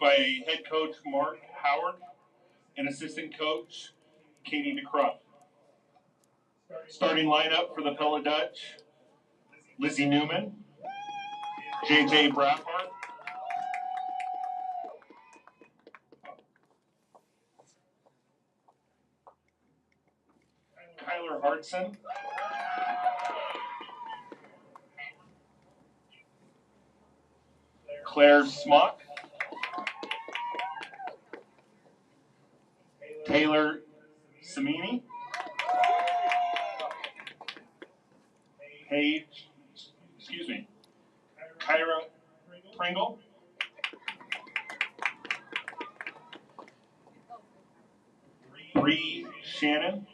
by head coach Mark Howard and assistant coach Katie DeCruff. Starting lineup for the Pella Dutch: Lizzie Newman, JJ Brathart, Kyler Hartson, Claire Smock, Taylor Samini, Kyra Pringle, Bree Shannon,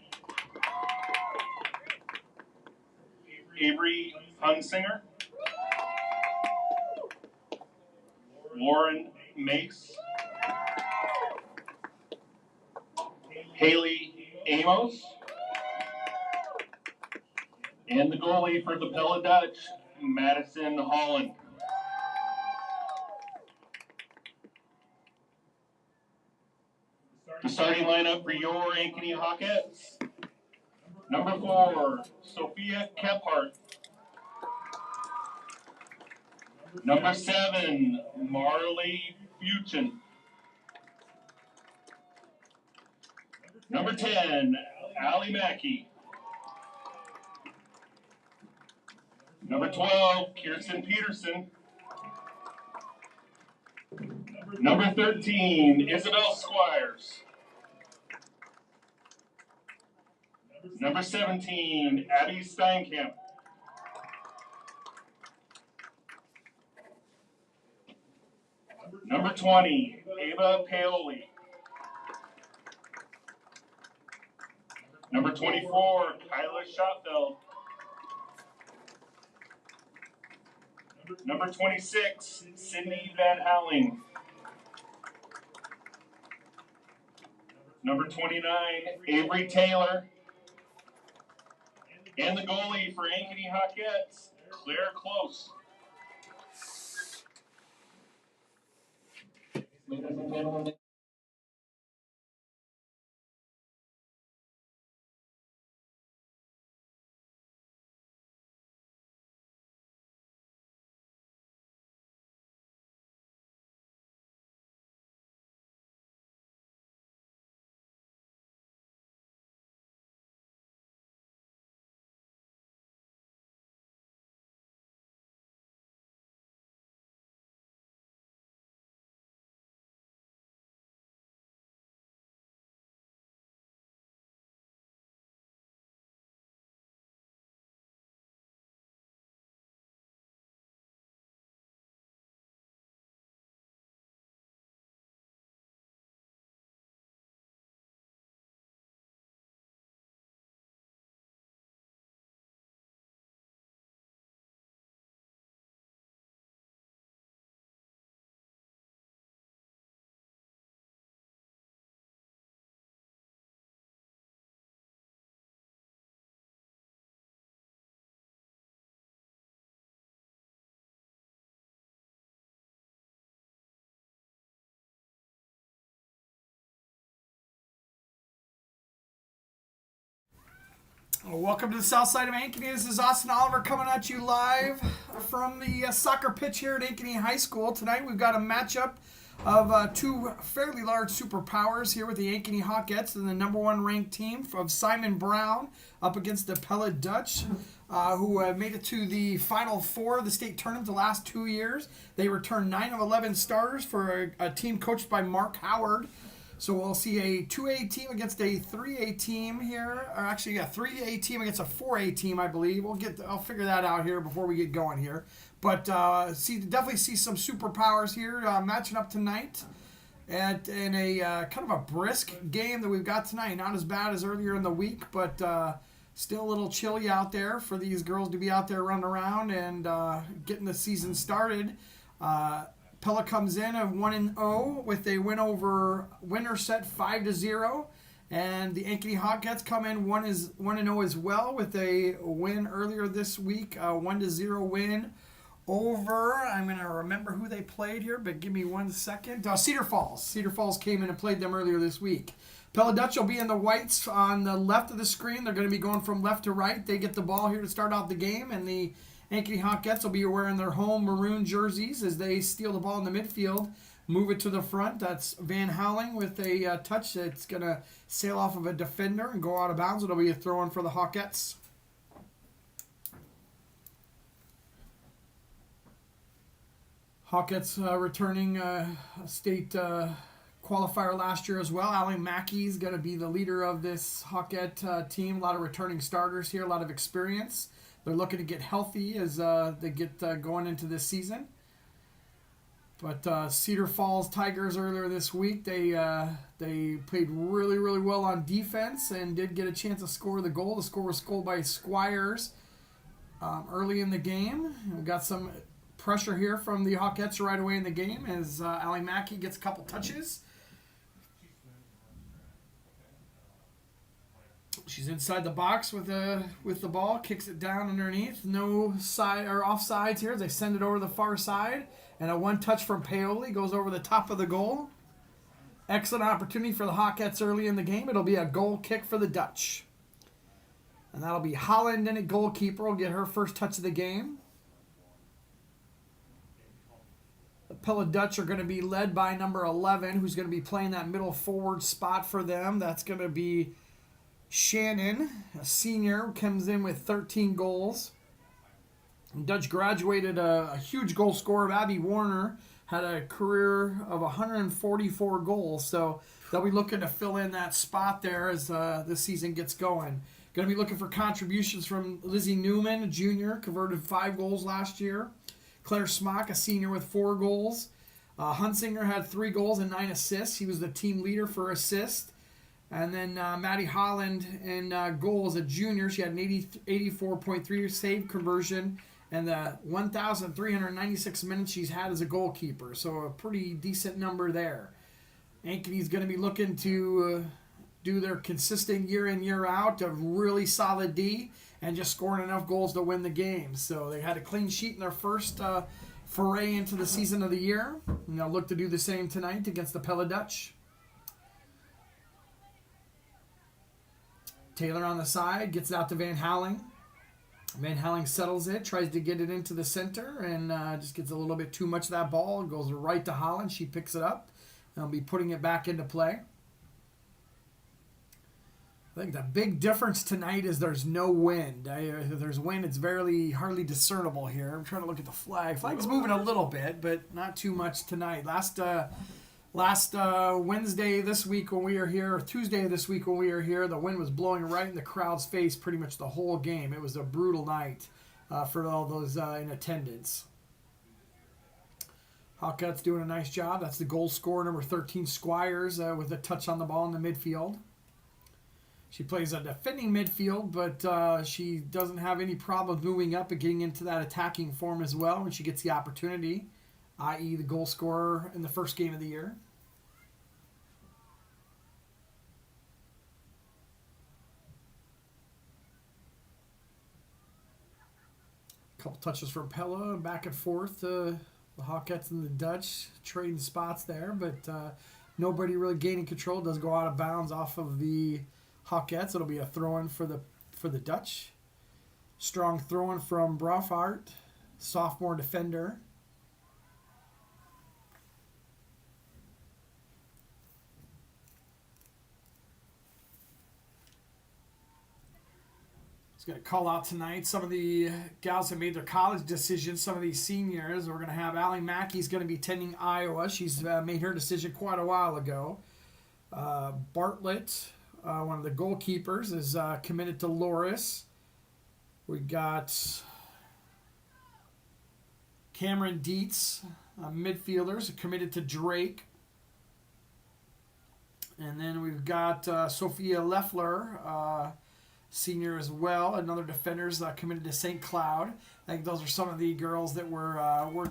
Avery Hunsinger, Lauren Mace, Haley Amos, and the goalie for the Pella Dutch, Madison Holland. The starting lineup for your Ankeny Hawkettes: number 4, Sophia Kephart. Number 7, Marley Buchan. Number 10, Allie Mackey. Number 12, Kirsten Peterson. Number 13, Isabel Squires. Number 17, Abby Steinkamp. Number 20, Ava Paoli. Number 24, Kyla Schottfeld. Number 26, Sydney Van Howling. Number 29, Avery Taylor. And the goalie for Ankeny Hawkettes, Claire Close. Welcome to the south side of Ankeny. This is Austin Oliver coming at you live from the soccer pitch here at Ankeny High School. Tonight we've got a matchup of two fairly large superpowers here with the Ankeny Hawkettes and the number 1 ranked team of Simon Brown up against the Pella Dutch, who made it to the Final Four of the state tournament the last 2 years. They returned 9 of 11 starters for a team coached by Mark Howard. So we'll see a 2A team against a 3A team here, or actually a 3A team against a 4A team, I believe. I'll figure that out here before we get going here. But definitely see some superpowers here matching up tonight in a kind of a brisk game that we've got tonight. Not as bad as earlier in the week, but still a little chilly out there for these girls to be out there running around and getting the season started. Pella comes in at 1-0 with a winner set 5-0, and the Ankeny Hawkettes come in 1-0 as well with a win earlier this week, 1-0 win over. I'm going to remember who they played here, but give me 1 second. Cedar Falls. Cedar Falls came in and played them earlier this week. Pella Dutch will be in the whites on the left of the screen. They're going to be going from left to right. They get the ball here to start out the game, and the Ankeny Hawkettes will be wearing their home maroon jerseys as they steal the ball in the midfield, move it to the front. That's Van Howling with a touch that's going to sail off of a defender and go out of bounds. It'll be a throw-in for the Hawkettes. Hawkettes returning state qualifier last year as well. Allie Mackey is going to be the leader of this Hawkette team. A lot of returning starters here, a lot of experience. They're looking to get healthy as they get going into this season. But Cedar Falls Tigers earlier this week, they played really, really well on defense and did get a chance to score the goal. The score was scored by Squires early in the game. We got some pressure here from the Hawkettes right away in the game as Allie Mackey gets a couple touches. She's inside the box with the ball, kicks it down underneath. No side or offsides here. They send it over the far side, and a one touch from Paoli goes over the top of the goal. Excellent opportunity for the Hawkettes early in the game. It'll be a goal kick for the Dutch, and that'll be Holland, and a goalkeeper will get her first touch of the game. The Pella Dutch are going to be led by number 11, who's going to be playing that middle forward spot for them. That's going to be Shannon, a senior, comes in with 13 goals. Dutch graduated a huge goal scorer. Abby Warner had a career of 144 goals, so they'll be looking to fill in that spot there as this season gets going. Going to be looking for contributions from Lizzie Newman, a junior, converted 5 goals last year. Claire Smock, a senior, with 4 goals. Hunsinger had 3 goals and 9 assists. He was the team leader for assists. And then Maddie Holland in goal as a junior. She had an 84.3 save conversion and the 1,396 minutes she's had as a goalkeeper. So a pretty decent number there. Ankeny's going to be looking to do their consistent year in, year out of really solid D and just scoring enough goals to win the game. So they had a clean sheet in their first foray into the season of the year. And they'll look to do the same tonight against the Pella Dutch. Taylor on the side, gets it out to Van Howling. Van Howling settles it, tries to get it into the center, and just gets a little bit too much of that ball. Goes right to Holland. She picks it up. And will be putting it back into play. I think the big difference tonight is there's no wind. If there's wind, it's hardly discernible here. I'm trying to look at the flag. Flag's moving a little bit, but not too much tonight. Last Wednesday this week when we were here, or Tuesday this week when we were here, the wind was blowing right in the crowd's face pretty much the whole game. It was a brutal night for all those in attendance. Hawkettes doing a nice job. That's the goal scorer, number 13, Squires, with a touch on the ball in the midfield. She plays a defending midfield, but she doesn't have any problem moving up and getting into that attacking form as well when she gets the opportunity, i.e. the goal scorer in the first game of the year. A couple touches from Pella, back and forth. The Hawkettes and the Dutch trading spots there, but nobody really gaining control. Does go out of bounds off of the Hawkettes. It'll be a throw-in for the Dutch. Strong throw-in from Brofart, sophomore defender. He's going to call out tonight some of the gals that made their college decisions, some of these seniors. We're going to have Allie Mackey's going to be attending Iowa. She's made her decision quite a while ago. Bartlett, one of the goalkeepers, is committed to Loris. We got Cameron Dietz, midfielders, committed to Drake. And then we've got Sophia Leffler, senior as well. Another defender's committed to St. Cloud. I think those are some of the girls that were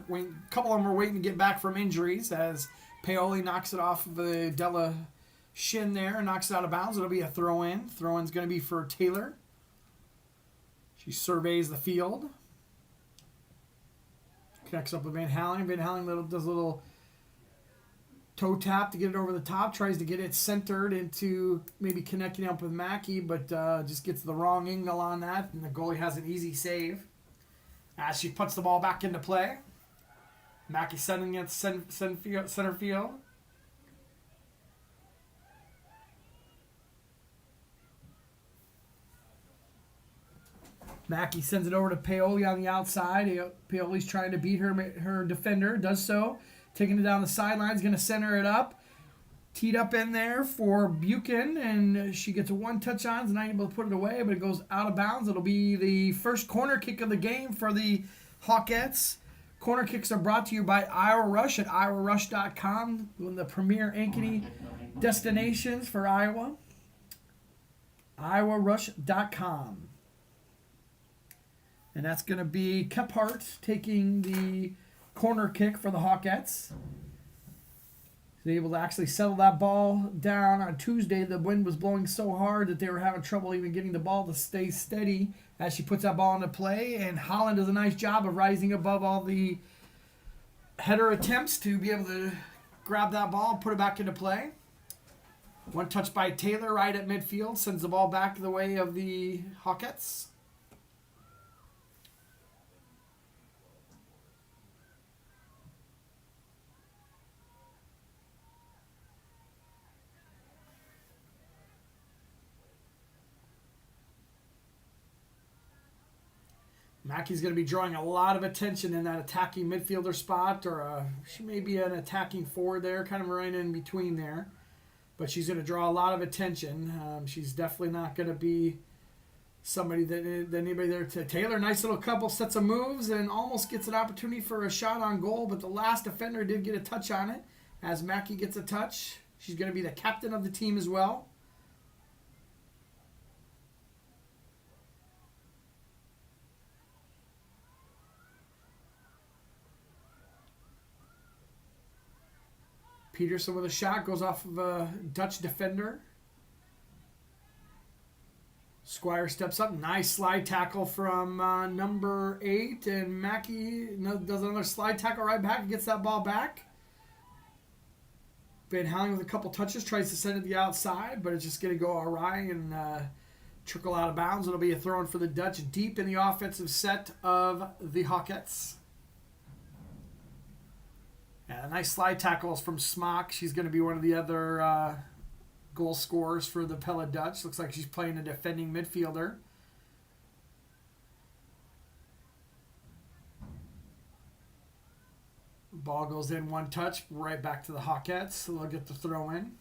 waiting. A couple of them were waiting to get back from injuries as Paoli knocks it off of the Della shin there and knocks it out of bounds. It'll be a throw-in. Throw-in's going to be for Taylor. She surveys the field. Connects up with Van Halen. Van Halen does a little toe tap to get it over the top. Tries to get it centered into maybe connecting up with Mackey, but just gets the wrong angle on that, and the goalie has an easy save. As she puts the ball back into play. Mackey sending it center field. Mackey sends it over to Paoli on the outside. Paoli's trying to beat her defender. Does so. Taking it down the sidelines. Going to center it up. Teed up in there for Buchan. And she gets a one touch on. Is not able to put it away, but it goes out of bounds. It'll be the first corner kick of the game for the Hawkettes. Corner kicks are brought to you by Iowa Rush at iowarush.com. One of the premier Ankeny destinations for Iowa. iowarush.com. And that's going to be Kephart taking the corner kick for the Hawkettes. He's able to actually settle that ball down on Tuesday. The wind was blowing so hard that they were having trouble even getting the ball to stay steady as she puts that ball into play. And Holland does a nice job of rising above all the header attempts to be able to grab that ball and put it back into play. One touch by Taylor right at midfield. Sends the ball back the way of the Hawkettes. Mackey's going to be drawing a lot of attention in that attacking midfielder spot, or she may be an attacking forward there, kind of right in between there. But she's going to draw a lot of attention. She's definitely not going to be somebody that anybody there to. Taylor, nice little couple sets of moves and almost gets an opportunity for a shot on goal, but the last defender did get a touch on it. As Mackey gets a touch, she's going to be the captain of the team as well. Peterson with a shot, goes off of a Dutch defender. Squire steps up. Nice slide tackle from number 8. And Mackey does another slide tackle right back and gets that ball back. Van Halen with a couple touches, tries to send it to the outside, but it's just going to go awry and trickle out of bounds. It'll be a throw in for the Dutch deep in the offensive set of the Hawkettes. Yeah, nice slide tackles from Smock. She's going to be one of the other goal scorers for the Pella Dutch. Looks like she's playing a defending midfielder. Ball goes in one touch, right back to the Hawkettes. So they'll get the throw in.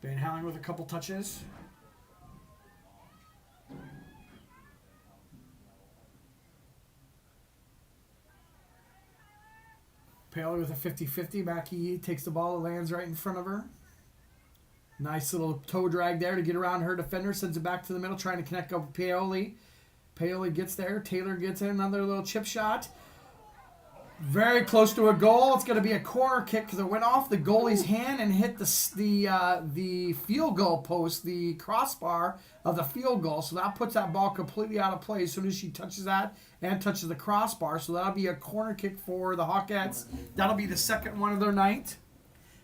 Van Halen with a couple touches. Paler with a 50-50. Mackey takes the ball, lands right in front of her. Nice little toe drag there to get around her defender. Sends it back to the middle, trying to connect up with Paoli. Paoli gets there. Taylor gets in another little chip shot. Very close to a goal. It's going to be a corner kick because it went off the goalie's hand and hit the field goal post, the crossbar of the field goal. So that puts that ball completely out of play as soon as she touches that and touches the crossbar. So that'll be a corner kick for the Hawkettes. That'll be the second one of their night.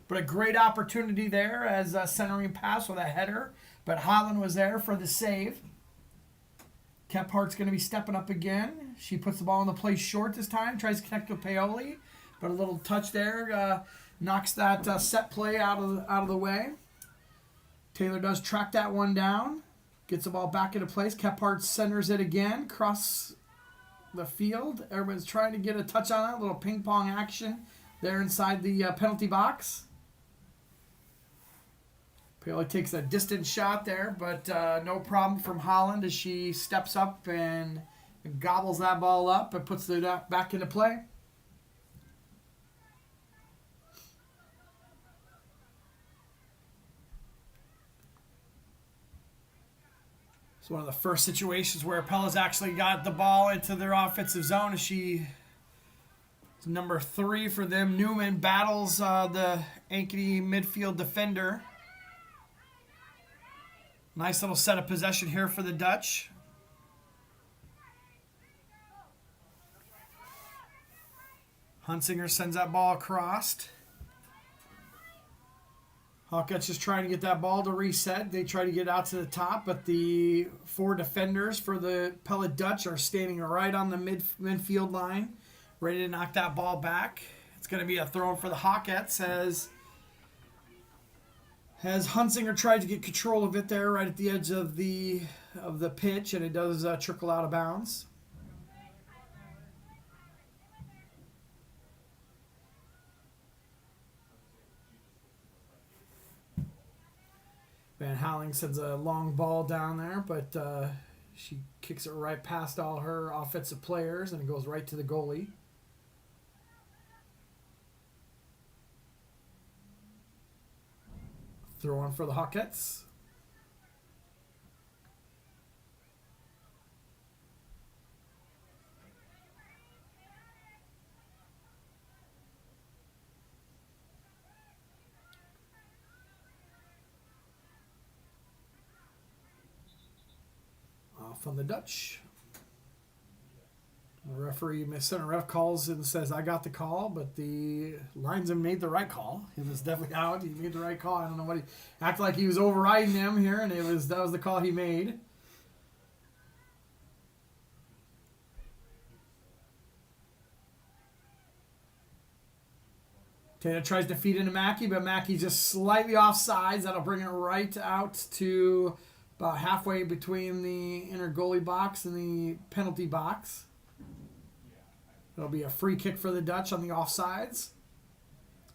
But a great opportunity there as a centering pass with a header. But Holland was there for the save. Kephart's going to be stepping up again. She puts the ball in the place short this time. Tries to connect with Paoli. But a little touch there knocks that set play out of the way. Taylor does track that one down. Gets the ball back into place. Kephart centers it again. Across the field. Everyone's trying to get a touch on that. A little ping pong action there inside the penalty box. Paoli takes a distant shot there, but no problem from Holland as she steps up and gobbles that ball up and puts it back into play. It's one of the first situations where Pella's actually got the ball into their offensive zone as she Number 3 for them. Newman battles the Ankeny midfield defender. Nice little set of possession here for the Dutch. Hunsinger sends that ball across. Hawkettes just trying to get that ball to reset. They try to get out to the top, but the 4 defenders for the Pella Dutch are standing right on the midfield line, ready to knock that ball back. It's going to be a throw for the Hawkettes as Hunsinger tried to get control of it there right at the edge of the pitch, and it does trickle out of bounds. Van Houweling sends a long ball down there, but she kicks it right past all her offensive players, and it goes right to the goalie. Throw on for the Hawkettes. From the Dutch. The referee, center ref, calls and says, I got the call, but the linesman made the right call. He was definitely out. He made the right call. I don't know what he acted like he was overriding them here, and that was the call he made. Taylor tries to feed into Mackey, but Mackey's just slightly off sides. That'll bring it right out to about halfway between the inner goalie box and the penalty box. It'll be a free kick for the Dutch on the offsides.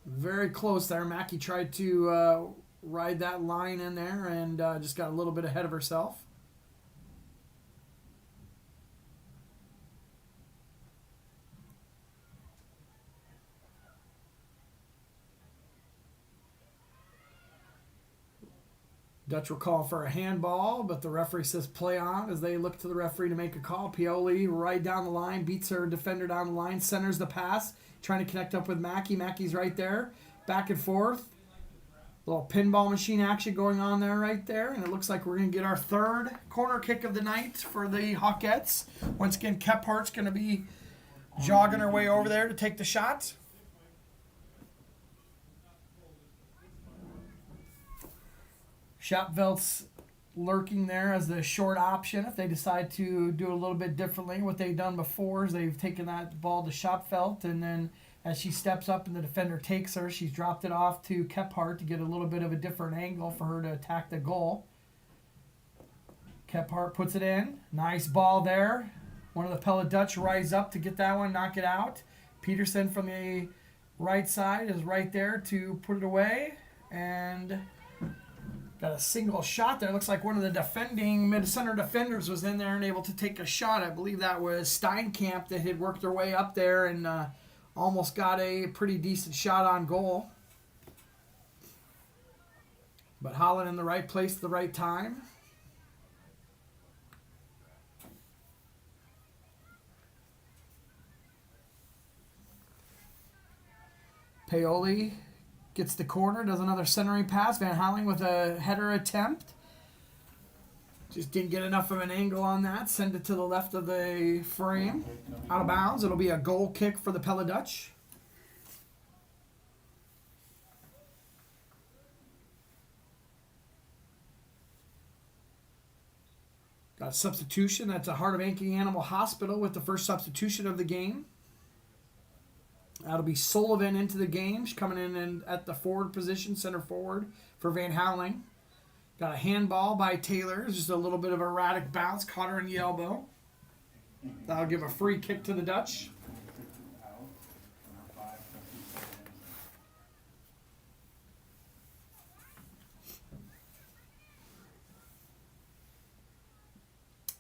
Very close there. Mackey tried to ride that line in there and just got a little bit ahead of herself. Dutch will call for a handball, but the referee says play on as they look to the referee to make a call. Pioli right down the line, beats her defender down the line, centers the pass, trying to connect up with Mackey. Mackey's right there, back and forth. Little pinball machine action going on there right there, and it looks like we're going to get our 3rd corner kick of the night for the Hawkettes. Once again, Kephart's going to be jogging her way over there to take the shot. Schapveld's lurking there as the short option if they decide to do a little bit differently. What they've done before is they've taken that ball to Schapveld, and then as she steps up and the defender takes her, she's dropped it off to Kephart to get a little bit of a different angle for her to attack the goal. Kephart puts it in. Nice ball there. One of the Pella Dutch rise up to get that one, knock it out. Peterson from the right side is right there to put it away, and got a single shot there. Looks like one of the defending mid-center defenders was in there and able to take a shot. I believe that was Steinkamp that had worked their way up there and almost got a pretty decent shot on goal. But Holland in the right place at the right time. Paoli gets the corner, does another centering pass. Van Houweling with a header attempt. Just didn't get enough of an angle on that. Send it to the left of the frame. Out of bounds. It'll be a goal kick for the Pella Dutch. Got a substitution. That's a Heart of Ankeny Animal Hospital with the first substitution of the game. That'll be Sullivan into the game. She's coming in at the forward position, center forward for Van Houweling. Got a handball by Taylor. Just a little bit of erratic bounce. Caught her in the elbow. That'll give a free kick to the Dutch.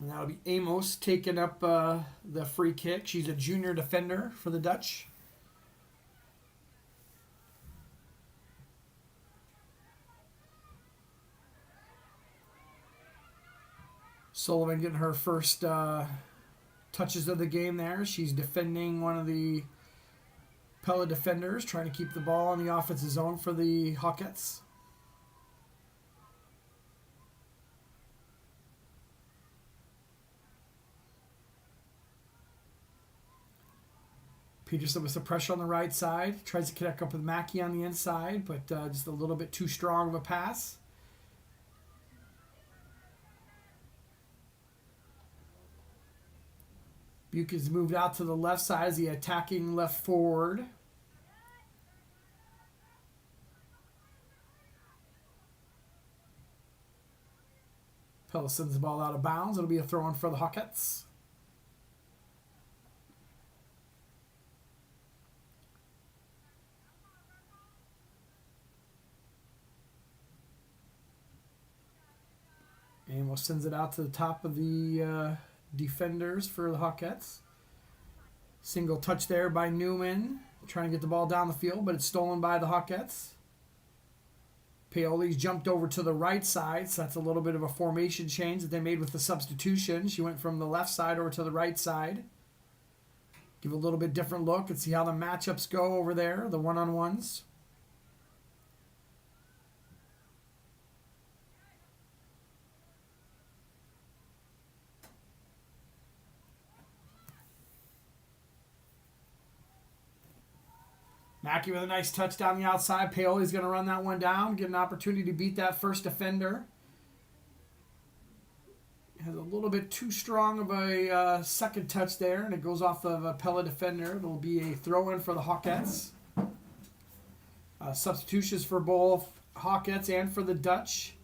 And that'll be Amos taking up the free kick. She's a junior defender for the Dutch. Sullivan getting her first touches of the game there. She's defending one of the Pella defenders trying to keep the ball in the offensive zone for the Hawkettes. Peterson with some pressure on the right side. Tries to connect up with Mackey on the inside, but just a little bit too strong of a pass. Buchan's moved out to the left side as the attacking left forward. Pella sends the ball out of bounds. It'll be a throw-in for the Hawkettes. Amos sends it out to the top of the defenders for the Hawkettes. Single touch there by Newman. Trying to get the ball down the field, but it's stolen by the Hawkettes. Paoli's jumped over to the right side, so that's a little bit of a formation change that they made with the substitution. She went from the left side over to the right side. Give a little bit different look and see how the matchups go over there, the one-on-ones. Mackey with a nice touch down the outside. Paoli's going to run that one down, get an opportunity to beat that first defender. Has a little bit too strong of a second touch there, and it goes off of a Pella defender. It'll be a throw-in for the Hawkettes. Substitutions for both Hawkettes and for the Dutch.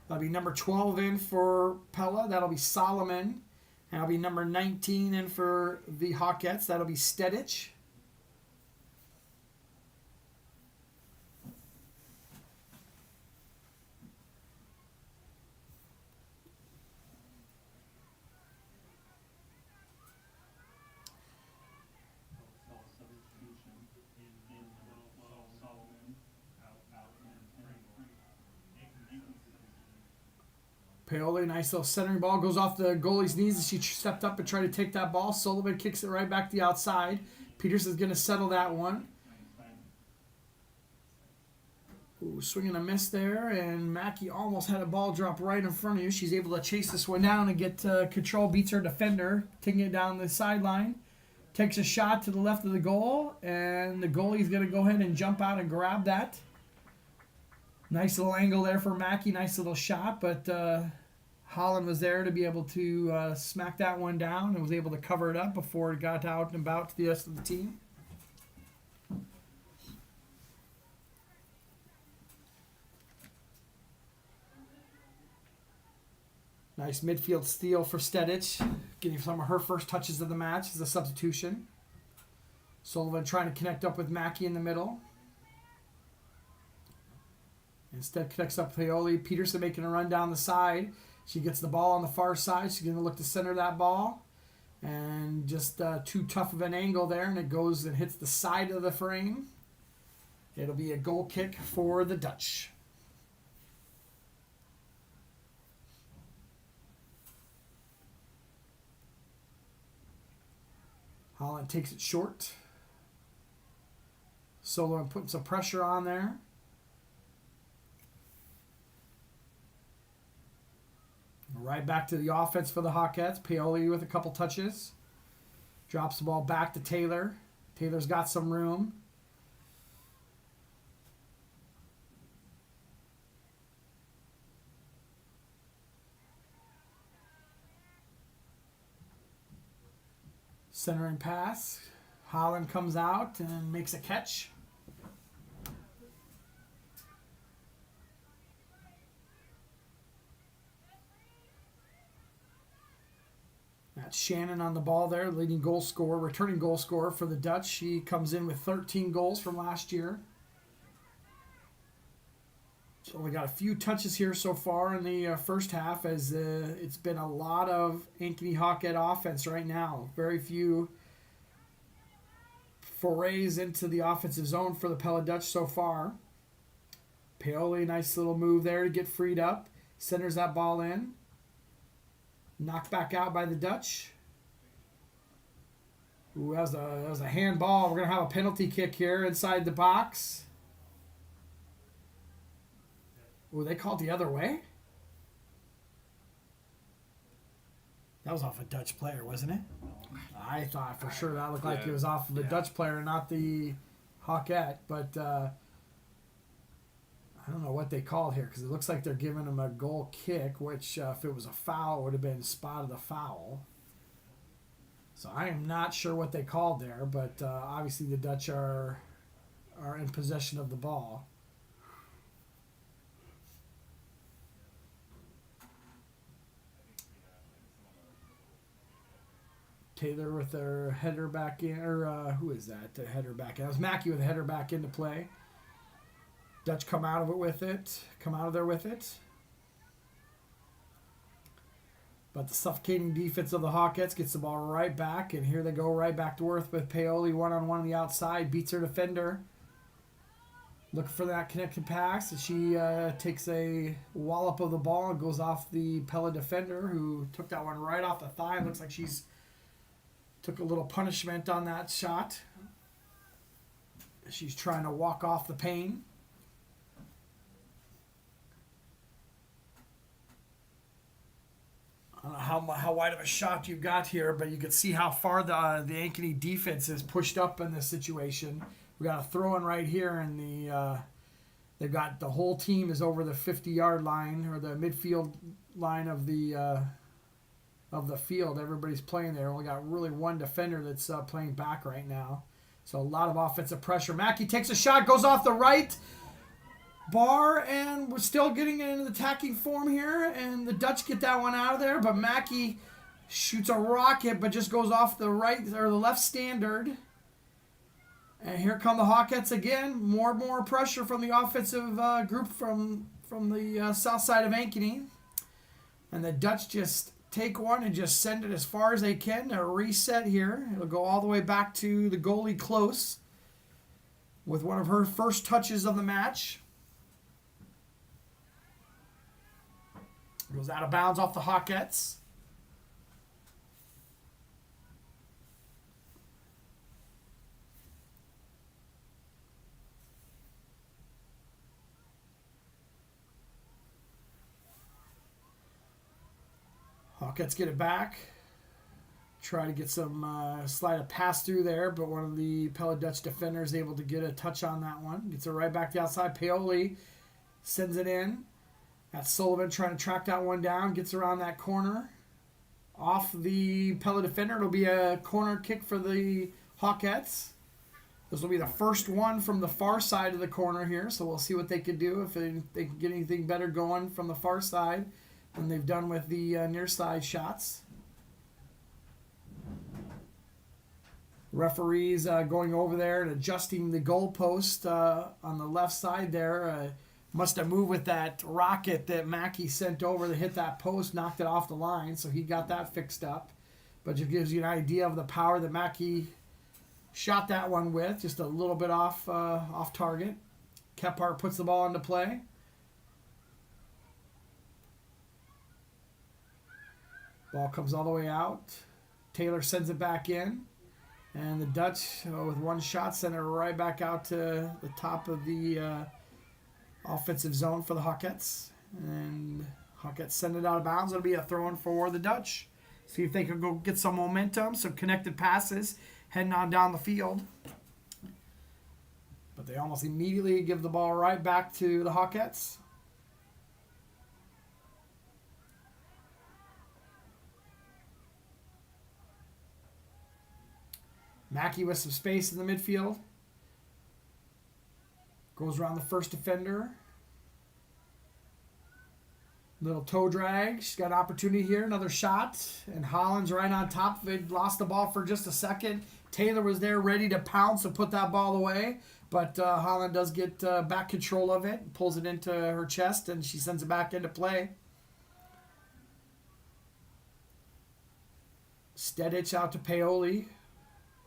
That'll be number 12 in for Pella. That'll be Solomon. And that'll be number 19 in for the Hawkettes. That'll be Stedich. Paoli, nice little centering ball. Goes off the goalie's knees as she stepped up and tried to take that ball. Sullivan kicks it right back to the outside. Peterson's going to settle that one. Ooh, swing and a miss there. And Mackey almost had a ball drop right in front of you. She's able to chase this one down and get control. Beats her defender. Taking it down the sideline. Takes a shot to the left of the goal. And the goalie's going to go ahead and jump out and grab that. Nice little angle there for Mackey. Nice little shot, but Holland was there to be able to smack that one down and was able to cover it up before it got out and about to the rest of the team. Nice midfield steal for Stedich, getting some of her first touches of the match as a substitution. Sullivan trying to connect up with Mackey in the middle. Instead connects up Paoli. Peterson making a run down the side. She gets the ball on the far side. She's going to look to center that ball. And just too tough of an angle there. And it goes and hits the side of the frame. It'll be a goal kick for the Dutch. Holland takes it short. Sullivan putting some pressure on there. Right back to the offense for the Hawkettes. Paoli with a couple touches. Drops the ball back to Taylor. Taylor's got some room. Centering pass. Holland comes out and makes a catch. That's Shannon on the ball there, leading goal scorer, returning goal scorer for the Dutch. She comes in with 13 goals from last year. She's only got a few touches here so far in the first half, as it's been a lot of Ankeny Hawkette offense right now. Very few forays into the offensive zone for the Pella Dutch so far. Paoli, nice little move there to get freed up. Centers that ball in. Knocked back out by the Dutch. Ooh, that was a handball. We're going to have a penalty kick here inside the box. Ooh, they called the other way? That was off a Dutch player, wasn't it? I thought for sure that looked like it was off of the Dutch player, not the Hawkette. But I don't know what they called here because it looks like they're giving him a goal kick, which if it was a foul, it would have been spotted a foul. So I am not sure what they called there, but obviously the Dutch are in possession of the ball. Taylor with their header back in, or who is that? The header back in. That was Mackey with the header back into play. Dutch come out of there with it. But the suffocating defense of the Hawkettes gets the ball right back, and here they go right back to earth with Paoli one-on-one on the outside, beats her defender. Looking for that connected pass, and she takes a wallop of the ball and goes off the Pella defender, who took that one right off the thigh. Looks like she's took a little punishment on that shot. She's trying to walk off the pain. I don't know how wide of a shot you got here, but you can see how far the Ankeny defense is pushed up in this situation. We got a throw-in right here, and they've got the whole team is over the 50-yard line or the midfield line of the field. Everybody's playing there. Only got really one defender that's playing back right now. So a lot of offensive pressure. Mackey takes a shot, goes off the right bar, and we're still getting into the attacking form here. And the Dutch get that one out of there, but Mackey shoots a rocket, but just goes off the right or the left standard. And here come the Hawkettes again. More pressure from the offensive group from the south side of Ankeny. And the Dutch just take one and just send it as far as they can to reset here. It'll go all the way back to the goalie Close with one of her first touches of the match. Goes out of bounds off the Hawkettes. Hawkettes get it back. Try to get some slide a pass through there, but one of the Pella Dutch defenders able to get a touch on that one. Gets it right back to the outside. Paoli sends it in. That's Sullivan trying to track that one down. Gets around that corner. Off the Pella defender. It'll be a corner kick for the Hawkettes. This will be the first one from the far side of the corner here, so we'll see what they can do, if they can get anything better going from the far side than they've done with the near side shots. Referees going over there and adjusting the goalpost on the left side there. Must have moved with that rocket that Mackey sent over to hit that post, knocked it off the line, so he got that fixed up. But just gives you an idea of the power that Mackey shot that one with, just a little bit off target. Kephart puts the ball into play. Ball comes all the way out. Taylor sends it back in. And the Dutch, with one shot, send it right back out to the top of the offensive zone for the Hawkettes. And Hawkettes send it out of bounds. It'll be a throw-in for the Dutch. See if they can go get some momentum, some connected passes, heading on down the field. But they almost immediately give the ball right back to the Hawkettes. Mackey with some space in the midfield. Goes around the first defender. Little toe drag. She's got an opportunity here. Another shot. And Holland's right on top of it. Lost the ball for just a second. Taylor was there ready to pounce and put that ball away. But Holland does get back control of it. Pulls it into her chest and she sends it back into play. Stedich out to Paoli.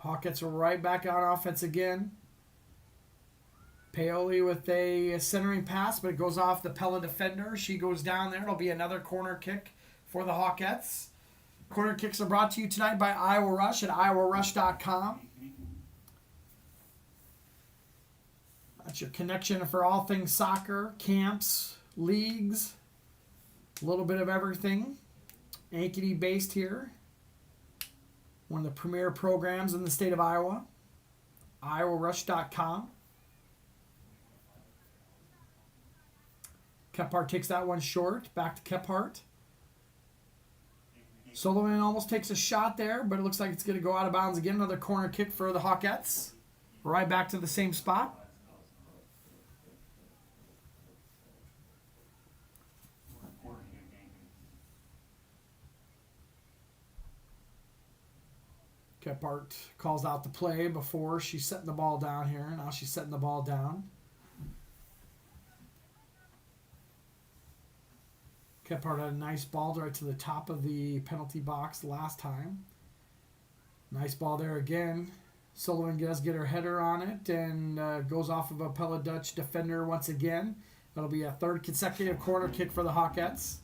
Hawkettes are right back on offense again. Paoli with a centering pass, but it goes off the Pella defender. She goes down there. It'll be another corner kick for the Hawkettes. Corner kicks are brought to you tonight by Iowa Rush at iowarush.com. That's your connection for all things soccer, camps, leagues, a little bit of everything. Ankeny based here. One of the premier programs in the state of Iowa. iowarush.com. Kephart takes that one short. Back to Kephart. Sullivan almost takes a shot there, but it looks like it's going to go out of bounds again. Another corner kick for the Hawkettes. Right back to the same spot. Kephart calls out the play before she's setting the ball down here. Now she's setting the ball down. Kephart had a nice ball right to the top of the penalty box last time. Nice ball there again. Sullivan does get her header on it and goes off of a Pella Dutch defender once again. That'll be a third consecutive corner kick for the Hawkettes.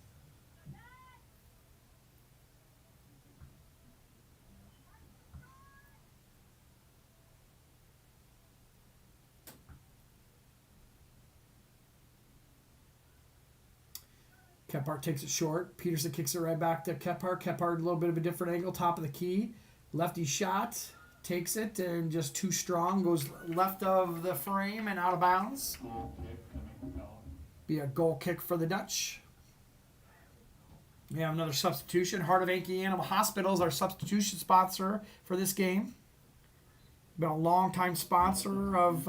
Kephart takes it short. Peterson kicks it right back to Kephart. Kephart, a little bit of a different angle, top of the key. Lefty shot, takes it, and just too strong. Goes left of the frame and out of bounds. Be a goal kick for the Dutch. We have another substitution. Heart of Ankeny Animal Hospital is our substitution sponsor for this game. Been a long-time sponsor of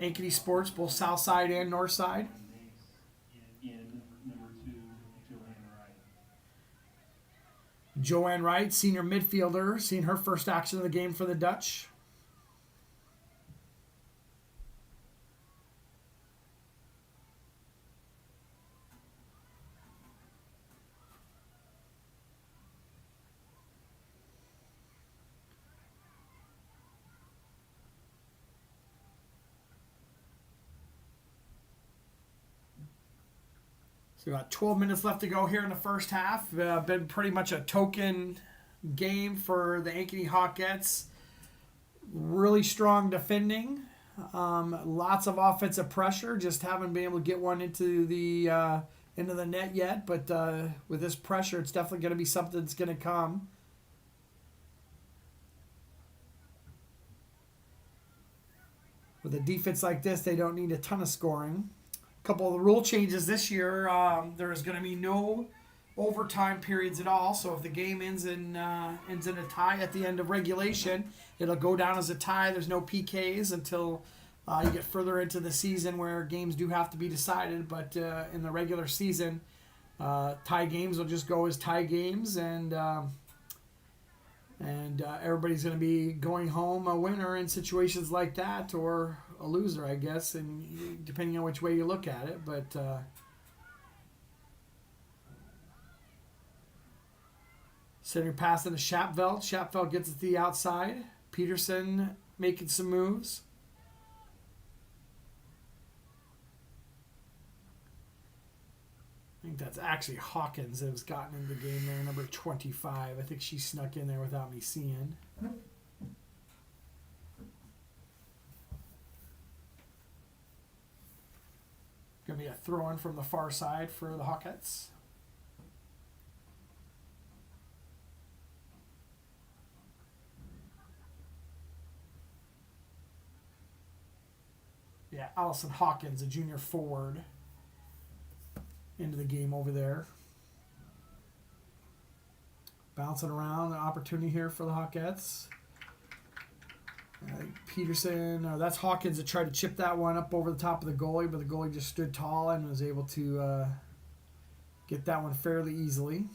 Ankeny sports, both south side and north side. Joanne Wright, senior midfielder, seeing her first action of the game for the Dutch. So about 12 minutes left to go here in the first half. Been pretty much a token game for the Ankeny Hawkettes. Really strong defending. Lots of offensive pressure. Just haven't been able to get one into the net yet. But with this pressure, it's definitely going to be something that's going to come. With a defense like this, they don't need a ton of scoring. Couple of the rule changes this year. There's going to be no overtime periods at all. So if the game ends in a tie at the end of regulation, it'll go down as a tie. There's no PKs until you get further into the season where games do have to be decided. But in the regular season, tie games will just go as tie games, and everybody's going to be going home a winner in situations like that, or a loser, I guess, and depending on which way you look at it. But center pass into Schapveld. Schapveld gets it to the outside. Peterson making some moves. I think that's actually Hawkins that has gotten into the game there, number 25. I think she snuck in there without me seeing. Going to be a throw-in from the far side for the Hawkettes. Yeah, Allison Hawkins, a junior forward, into the game over there. Bouncing around, an opportunity here for the Hawkettes. Peterson, that's Hawkins that tried to chip that one up over the top of the goalie, but the goalie just stood tall and was able to get that one fairly easily.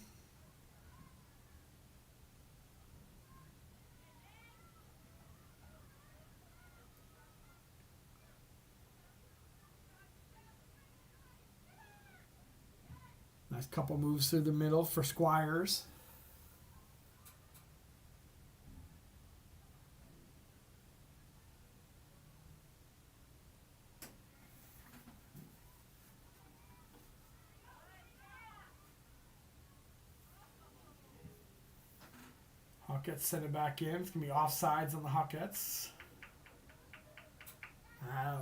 Nice couple moves through the middle for Squires. Hawkettes send it back in. It's going to be offsides on the Hawkettes.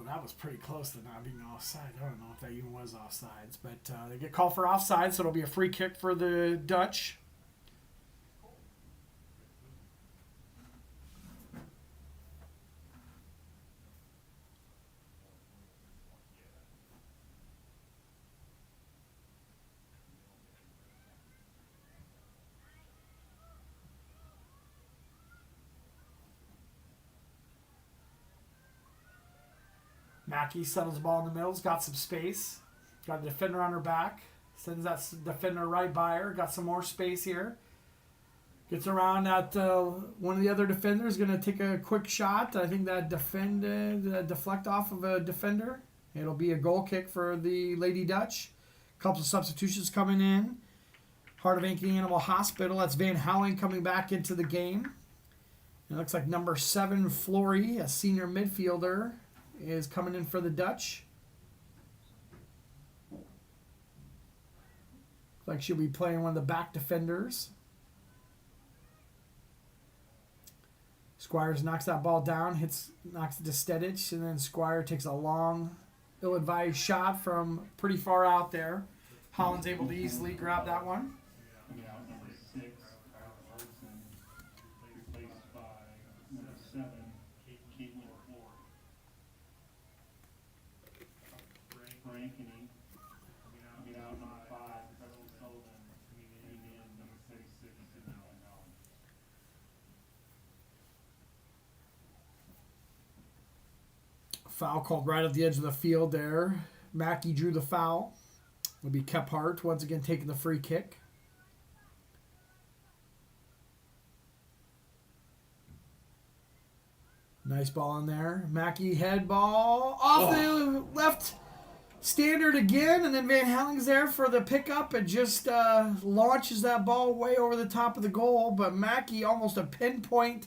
That was pretty close to not being offside. I don't know if that even was offsides. But they get called for offside, so it'll be a free kick for the Dutch. Mackey settles the ball in the middle. He's got some space. Got a defender on her back. Sends that defender right by her. Got some more space here. Gets around at one of the other defenders. Going to take a quick shot. I think that deflect off of a defender. It'll be a goal kick for the Lady Dutch. A couple of substitutions coming in. Heart of Ankeny Animal Hospital. That's Van Houweling coming back into the game. It looks like number 7, Flory, a senior midfielder, is coming in for the Dutch. Looks like she'll be playing one of the back defenders. Squires knocks that ball down, knocks it to Stedich, and then Squire takes a long, ill-advised shot from pretty far out there. Holland's able to easily grab that one. Foul called right at the edge of the field there. Mackey drew the foul. It'll be Kephart once again taking the free kick. Nice ball in there. Mackey head ball off the left standard again, and then Van Houweling's there for the pickup and just launches that ball way over the top of the goal. But Mackey almost a pinpoint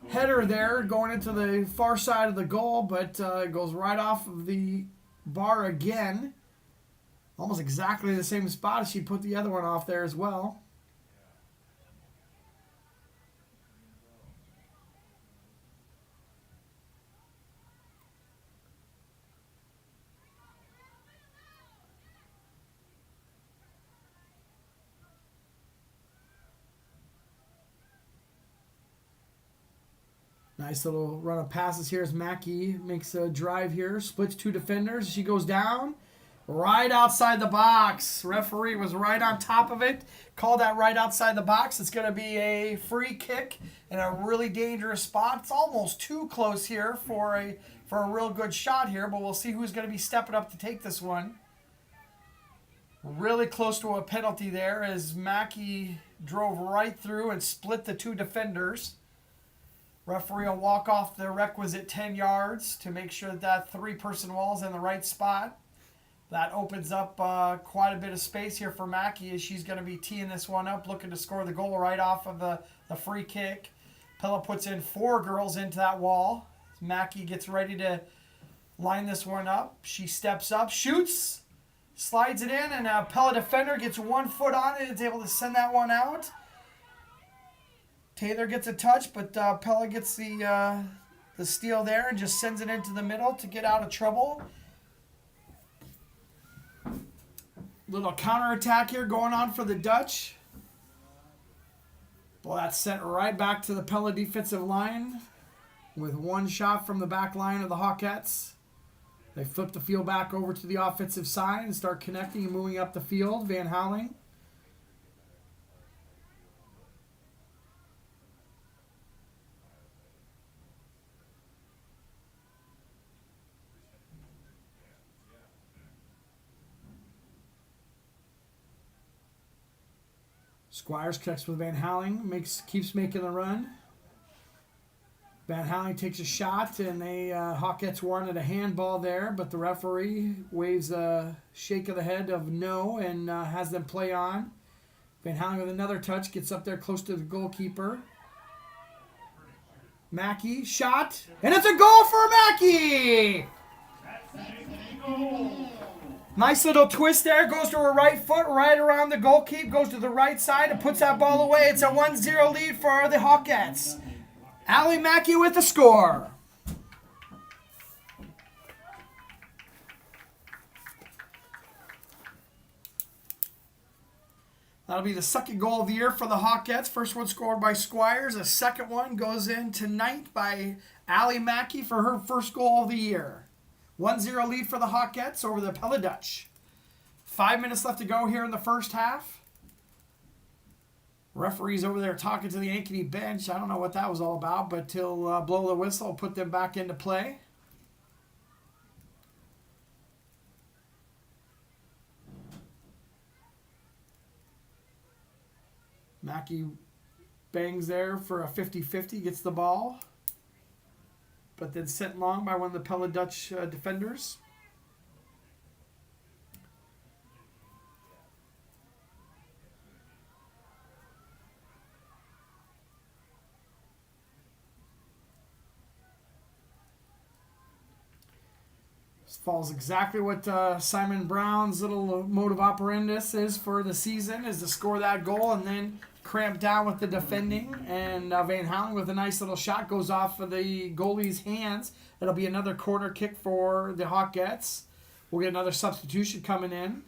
header there going into the far side of the goal, but it goes right off of the bar again. Almost exactly the same spot as she put the other one off there as well. Nice little run of passes here as Mackey makes a drive here. Splits 2 defenders. She goes down right outside the box. Referee was right on top of it. Called that right outside the box. It's going to be a free kick in a really dangerous spot. It's almost too close here for a real good shot here, but we'll see who's going to be stepping up to take this one. Really close to a penalty there as Mackey drove right through and split the 2 defenders. Referee will walk off the requisite 10 yards to make sure that 3-person wall is in the right spot. That opens up quite a bit of space here for Mackey as she's going to be teeing this one up, looking to score the goal right off of the free kick. Pella puts in 4 girls into that wall. Mackey gets ready to line this one up. She steps up, shoots, slides it in, and a Pella defender gets 1 foot on it and is able to send that one out. Taylor gets a touch, but Pella gets the steal there and just sends it into the middle to get out of trouble. Little counterattack here going on for the Dutch. Well, that's sent right back to the Pella defensive line with 1 shot from the back line of the Hawkettes. They flip the field back over to the offensive side and start connecting and moving up the field. Van Houweling. Squires connects with Van Houweling, keeps making the run. Van Houweling takes a shot, and Hawkettes wanted a handball there, but the referee waves a shake of the head of no and has them play on. Van Houweling with another touch, gets up there close to the goalkeeper. Mackey, shot, and it's a goal for Mackey! Nice little twist there. Goes to her right foot, right around the goalkeeper. Goes to the right side and puts that ball away. It's a 1-0 lead for the Hawkettes. Pella Ankeny with the score. That'll be the second goal of the year for the Hawkettes. First one scored by Squires. The second one goes in tonight by Pella Ankeny for her first goal of the year. 1-0 lead for the Hawkettes over the Pella Dutch. 5 minutes left to go here in the first half. Referee's over there talking to the Ankeny bench. I don't know what that was all about, but he'll blow the whistle, put them back into play. Mackey bangs there for a 50-50, gets the ball, but then sent long by one of the Pella Dutch defenders. This falls exactly what Simon Brown's little modus operandus is for the season, is to score that goal and then cramp down with the defending. And Van Halen with a nice little shot goes off of the goalie's hands. It'll be another corner kick for the Hawkettes. We'll get another substitution coming in.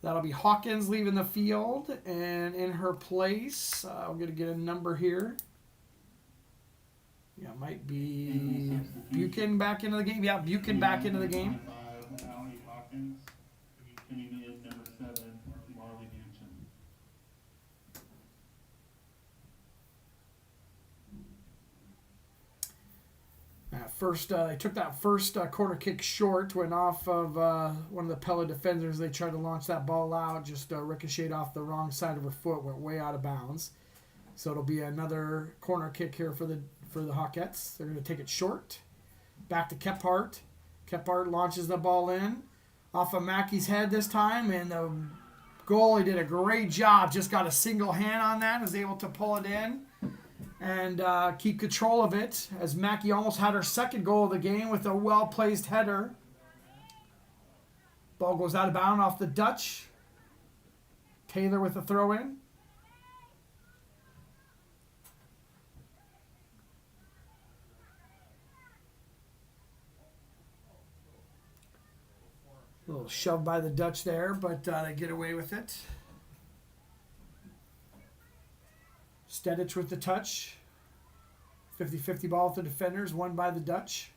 That'll be Hawkins leaving the field, and in her place, I'm going to get a number here. Yeah, it might be Buchan back into the game. Yeah, Buchan back into the game. Hawkins, coming in number 7, Marley Buchan. They took that first corner kick short, went off of one of the Pella defenders. They tried to launch that ball out, just ricocheted off the wrong side of her foot, went way out of bounds. So it'll be another corner kick here for the Hawkettes. They're going to take it short. Back to Kephart. Kephart launches the ball in off of Mackey's head this time, and the goalie did a great job. Just got a single hand on that, was able to pull it in and keep control of it, as Mackey almost had her second goal of the game with a well-placed header. Ball goes out of bounds off the Dutch. Taylor with the throw-in. A little shove by the Dutch there, but they get away with it. Stedich with the touch. 50-50 ball with the defenders, won by the Dutch.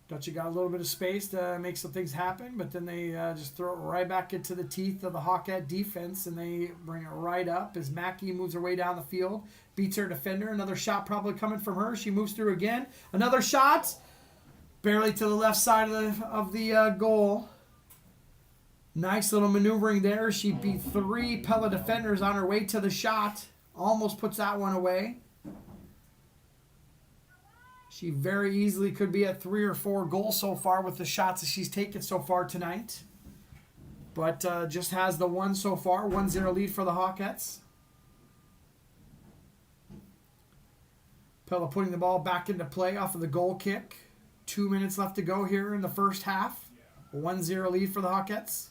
Dutch got a little bit of space to make some things happen, but then they just throw it right back into the teeth of the Hawkette defense, and they bring it right up as Mackey moves her way down the field, beats her defender. Another shot probably coming from her. She moves through again. Another shot. Barely to the left side of the goal. Nice little maneuvering there. She beat 3 Pella defenders on her way to the shot. Almost puts that one away. She very easily could be at 3 or 4 goals so far with the shots that she's taken so far tonight. But just has the one so far. 1-0 lead for the Hawkettes. Pella putting the ball back into play off of the goal kick. 2 minutes left to go here in the first half. 1-0 lead for the Hawkettes.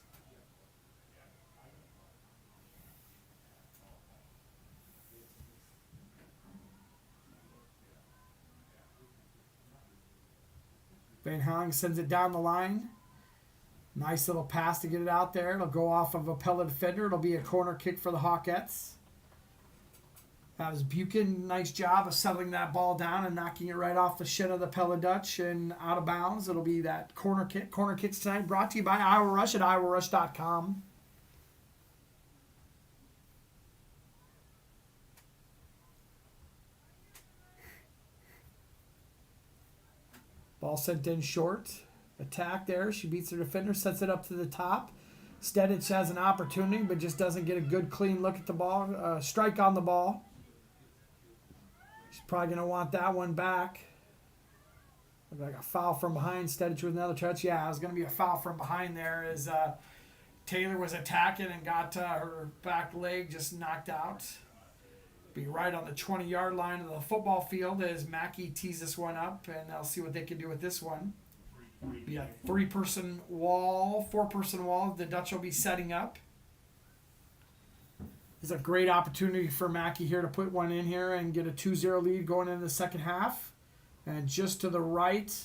Van Halen sends it down the line. Nice little pass to get it out there. It'll go off of a Pella defender. It'll be a corner kick for the Hawkettes. That was Buchan. Nice job of settling that ball down and knocking it right off the shin of the Pella Dutch and out of bounds. It'll be that corner kick. Corner kicks tonight brought to you by Iowa Rush at iowarush.com. Ball sent in short. Attack there. She beats her defender, sets it up to the top. Stedich has an opportunity, but just doesn't get a good, clean look at the ball. Strike on the ball. She's probably going to want that one back. Looked like a foul from behind. Stedich with another touch. Yeah, it was going to be a foul from behind there as Taylor was attacking and got her back leg just knocked out. Be right on the 20-yard line of the football field as Mackey tees this one up, and they'll see what they can do with this one. Be a 3-person wall, 4-person wall. The Dutch will be setting up. It's a great opportunity for Mackey here to put one in here and get a 2-0 lead going into the second half. And just to the right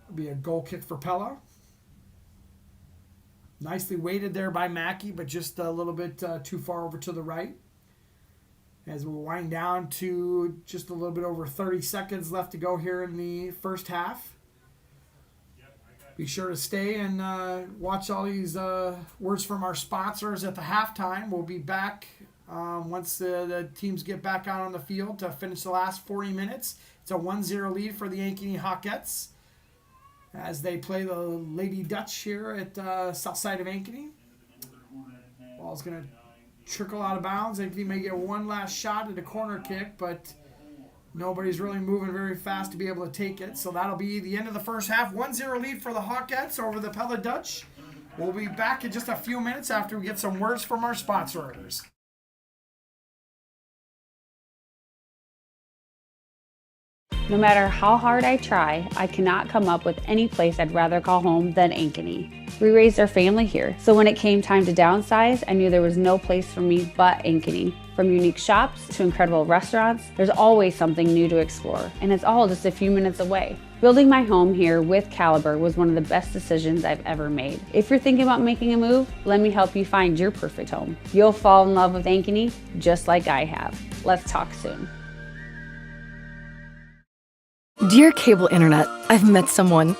will be a goal kick for Pella. Nicely weighted there by Mackey, but just a little bit too far over to the right. As we wind down to just a little bit over 30 seconds left to go here in the first half. Be sure to stay and watch all these words from our sponsors at the halftime. We'll be back once the teams get back out on the field to finish the last 40 minutes. It's a 1-0 lead for the Ankeny Hawkettes as they play the Lady Dutch here at south side of Ankeny. Ball's going to trickle out of bounds. Ankeny may get one last shot at a corner kick, but nobody's really moving very fast to be able to take it. So that'll be the end of the first half. 1-0 lead for the Hawkettes over the Pella Dutch. We'll be back in just a few minutes after we get some words from our sponsors. No matter how hard I try, I cannot come up with any place I'd rather call home than Ankeny. We raised our family here, so when it came time to downsize, I knew there was no place for me but Ankeny. From unique shops to incredible restaurants, there's always something new to explore, and it's all just a few minutes away. Building my home here with Caliber was one of the best decisions I've ever made. If you're thinking about making a move, let me help you find your perfect home. You'll fall in love with Ankeny just like I have. Let's talk soon. Dear Cable Internet, I've met someone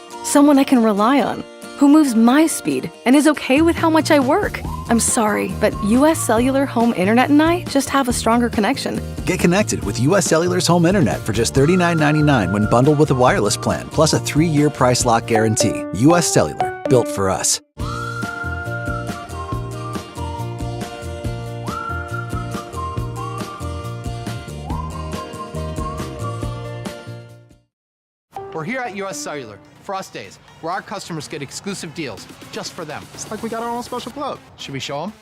I can rely on, who moves my speed and is okay with how much I work. I'm sorry, but US Cellular Home Internet and I just have a stronger connection. Get connected with US Cellular's Home Internet for just $39.99 when bundled with a wireless plan, plus a 3-year price lock guarantee. US Cellular, built for us. We're here at US Cellular, Frost Days, where our customers get exclusive deals just for them. It's like we got our own special club. Should we show them?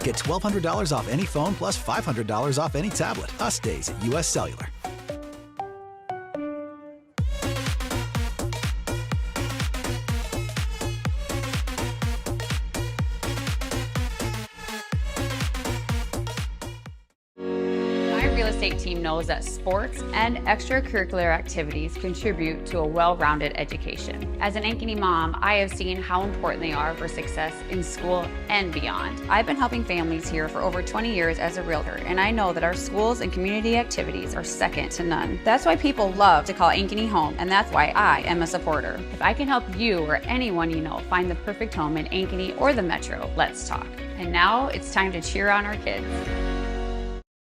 Get $1,200 off any phone plus $500 off any tablet. Us Days at US Cellular. My real estate team knows that sports and extracurricular activities contribute to a well-rounded education. As an Ankeny mom, I have seen how important they are for success in school and beyond. I've been helping families here for over 20 years as a realtor, and I know that our schools and community activities are second to none. That's why people love to call Ankeny home, and that's why I am a supporter. If I can help you or anyone you know find the perfect home in Ankeny or the Metro, let's talk. And now it's time to cheer on our kids.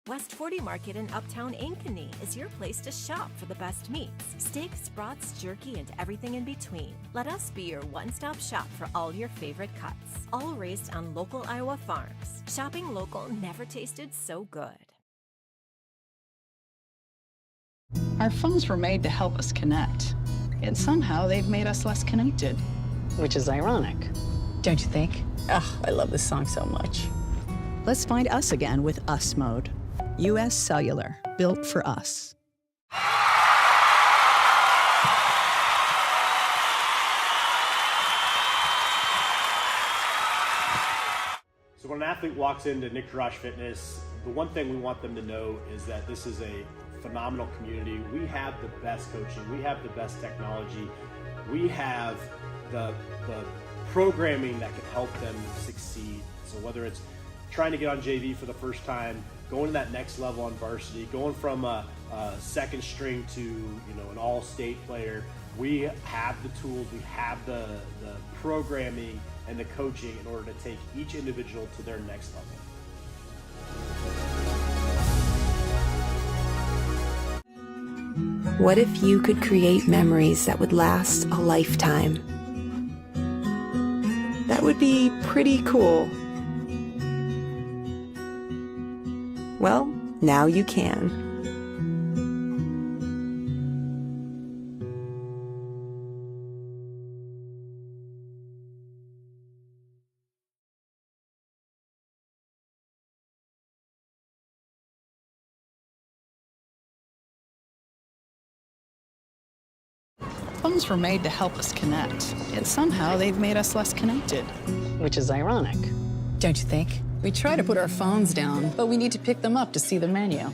West 40 Market in Uptown Ankeny is your place to shop for the best meats, steaks, brats, jerky, and everything in between. Let us be your one-stop shop for all your favorite cuts, all raised on local Iowa farms. Shopping local never tasted so good. Our phones were made to help us connect, and somehow they've made us less connected. Which is ironic, don't you think? Ugh, I love this song so much. Let's find us again with Us Mode. US Cellular, built for us. So when an athlete walks into Nick Jarash Fitness, the one thing we want them to know is that this is a phenomenal community. We have the best coaching, we have the best technology, we have the programming that can help them succeed. So whether it's trying to get on JV for the first time, going to that next level on varsity, going from a second string to an all-state player, we have the tools, we have the programming and the coaching in order to take each individual to their next level. What if you could create memories that would last a lifetime? That would be pretty cool. Well, now you can. Phones were made to help us connect, yet somehow they've made us less connected. Which is ironic, don't you think? We try to put our phones down, but we need to pick them up to see the menu.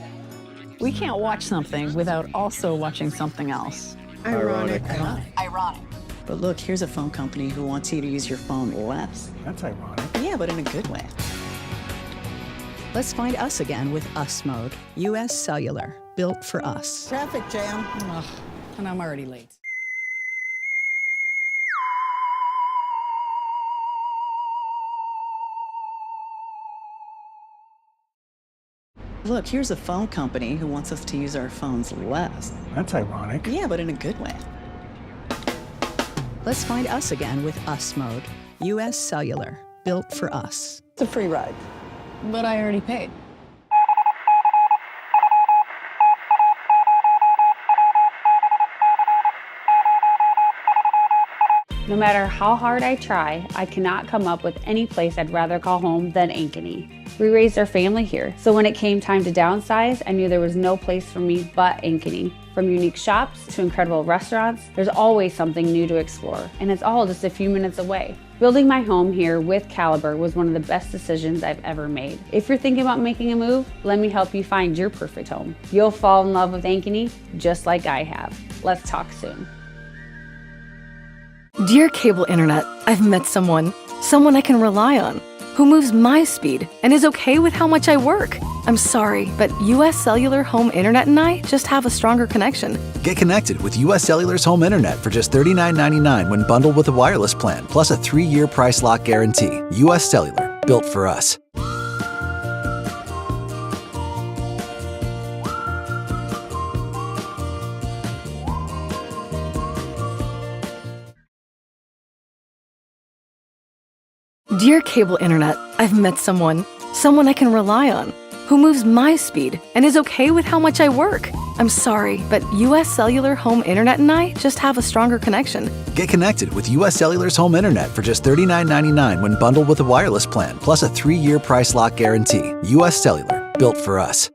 We can't watch something without also watching something else. Ironic. Ironic. But look, here's a phone company who wants you to use your phone less. That's ironic. Yeah, but in a good way. Let's find us again with Us Mode. US Cellular, built for us. Traffic jam. Ugh, and I'm already late. Look, here's a phone company who wants us to use our phones less. That's ironic. Yeah, but in a good way. Let's find us again with Us Mode. US Cellular, built for us. It's a free ride. But I already paid. No matter how hard I try, I cannot come up with any place I'd rather call home than Ankeny. We raised our family here, so when it came time to downsize, I knew there was no place for me but Ankeny. From unique shops to incredible restaurants, there's always something new to explore, and it's all just a few minutes away. Building my home here with Caliber was one of the best decisions I've ever made. If you're thinking about making a move, let me help you find your perfect home. You'll fall in love with Ankeny just like I have. Let's talk soon. Dear Cable Internet, I've met someone I can rely on, who moves my speed and is okay with how much I work. I'm sorry, but US Cellular Home Internet and I just have a stronger connection. Get connected with US Cellular's home internet for just $39.99 when bundled with a wireless plan, plus a 3-year price lock guarantee. US Cellular, built for us. Dear Cable Internet, I've met someone I can rely on, who moves my speed and is okay with how much I work. I'm sorry, but US Cellular Home Internet and I just have a stronger connection. Get connected with US Cellular's home internet for just $39.99 when bundled with a wireless plan, plus a 3-year price lock guarantee. US Cellular, built for us.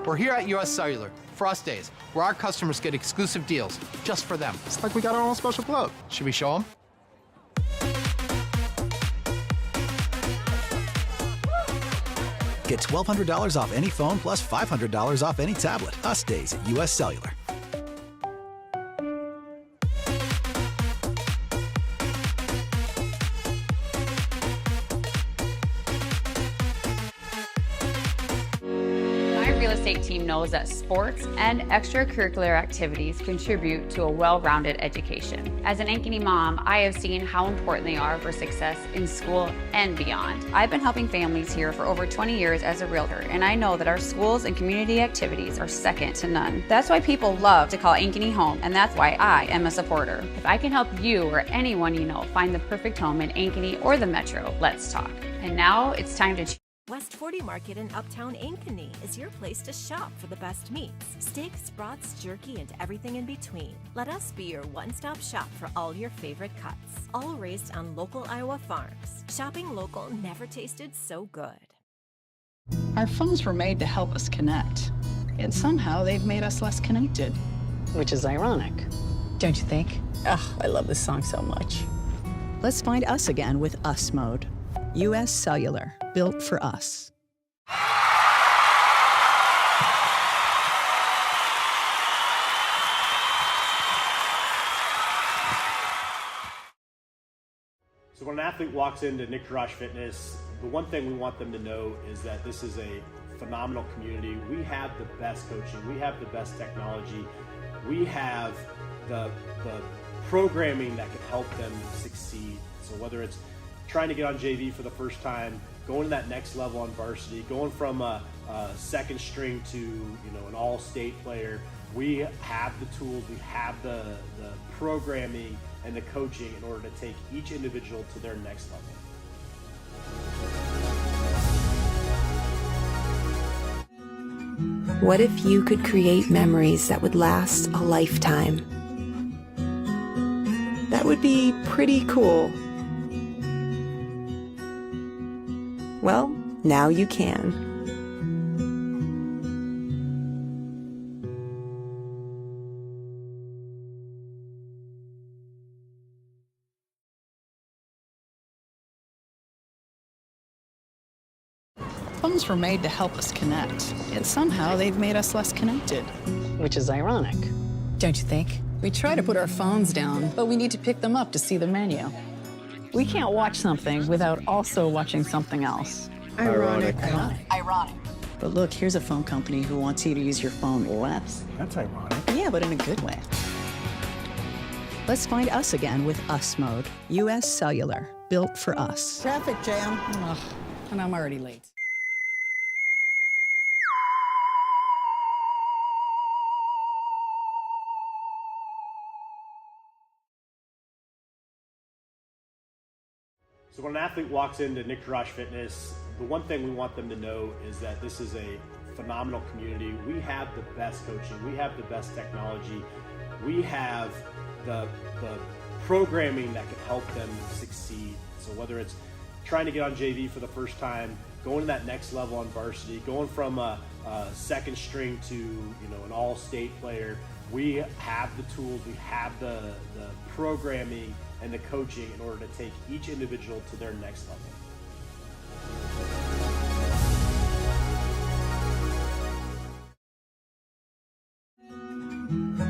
We're here at US Cellular, Frost Days, where our customers get exclusive deals just for them. It's like we got our own special club. Should we show them? Get $1,200 off any phone plus $500 off any tablet. Us Days at US Cellular. Real estate team knows that sports and extracurricular activities contribute to a well-rounded education. As an Ankeny mom, I have seen how important they are for success in school and beyond. I've been helping families here for over 20 years as a realtor, and I know that our schools and community activities are second to none. That's why people love to call Ankeny home, and that's why I am a supporter. If I can help you or anyone you know find the perfect home in Ankeny or the Metro, let's talk. And now it's time to West 40 Market in Uptown Ankeny is your place to shop for the best meats, steaks, brats, jerky, and everything in between. Let us be your one-stop shop for all your favorite cuts, all raised on local Iowa farms. Shopping local never tasted so good. Our phones were made to help us connect, yet somehow they've made us less connected. Which is ironic, don't you think? Ugh, I love this song so much. Let's find us again with Us Mode. US Cellular, built for us. So when an athlete walks into Nick Rush Fitness, the one thing we want them to know is that this is a phenomenal community. We have the best coaching, we have the best technology, we have the programming that can help them succeed. So whether it's trying to get on JV for the first time, going to that next level on varsity, going from a second string to an all-state player, we have the tools, we have the programming and the coaching in order to take each individual to their next level. What if you could create memories that would last a lifetime? That would be pretty cool. Well, now you can. Phones were made to help us connect, yet somehow they've made us less connected. Which is ironic, don't you think? We try to put our phones down, but we need to pick them up to see the menu. We can't watch something without also watching something else. Ironic. Ironic. But look, here's a phone company who wants you to use your phone less. That's ironic. Yeah, but in a good way. Let's find us again with Us Mode. US Cellular, built for us. Traffic jam. Ugh, and I'm already late. So when an athlete walks into Nick Rush Fitness, the one thing we want them to know is that this is a phenomenal community. We have the best coaching. We have the best technology. We have the programming that can help them succeed. So whether it's trying to get on JV for the first time, going to that next level on varsity, going from a second string to an all-state player, we have the tools, we have the programming and the coaching in order to take each individual to their next level.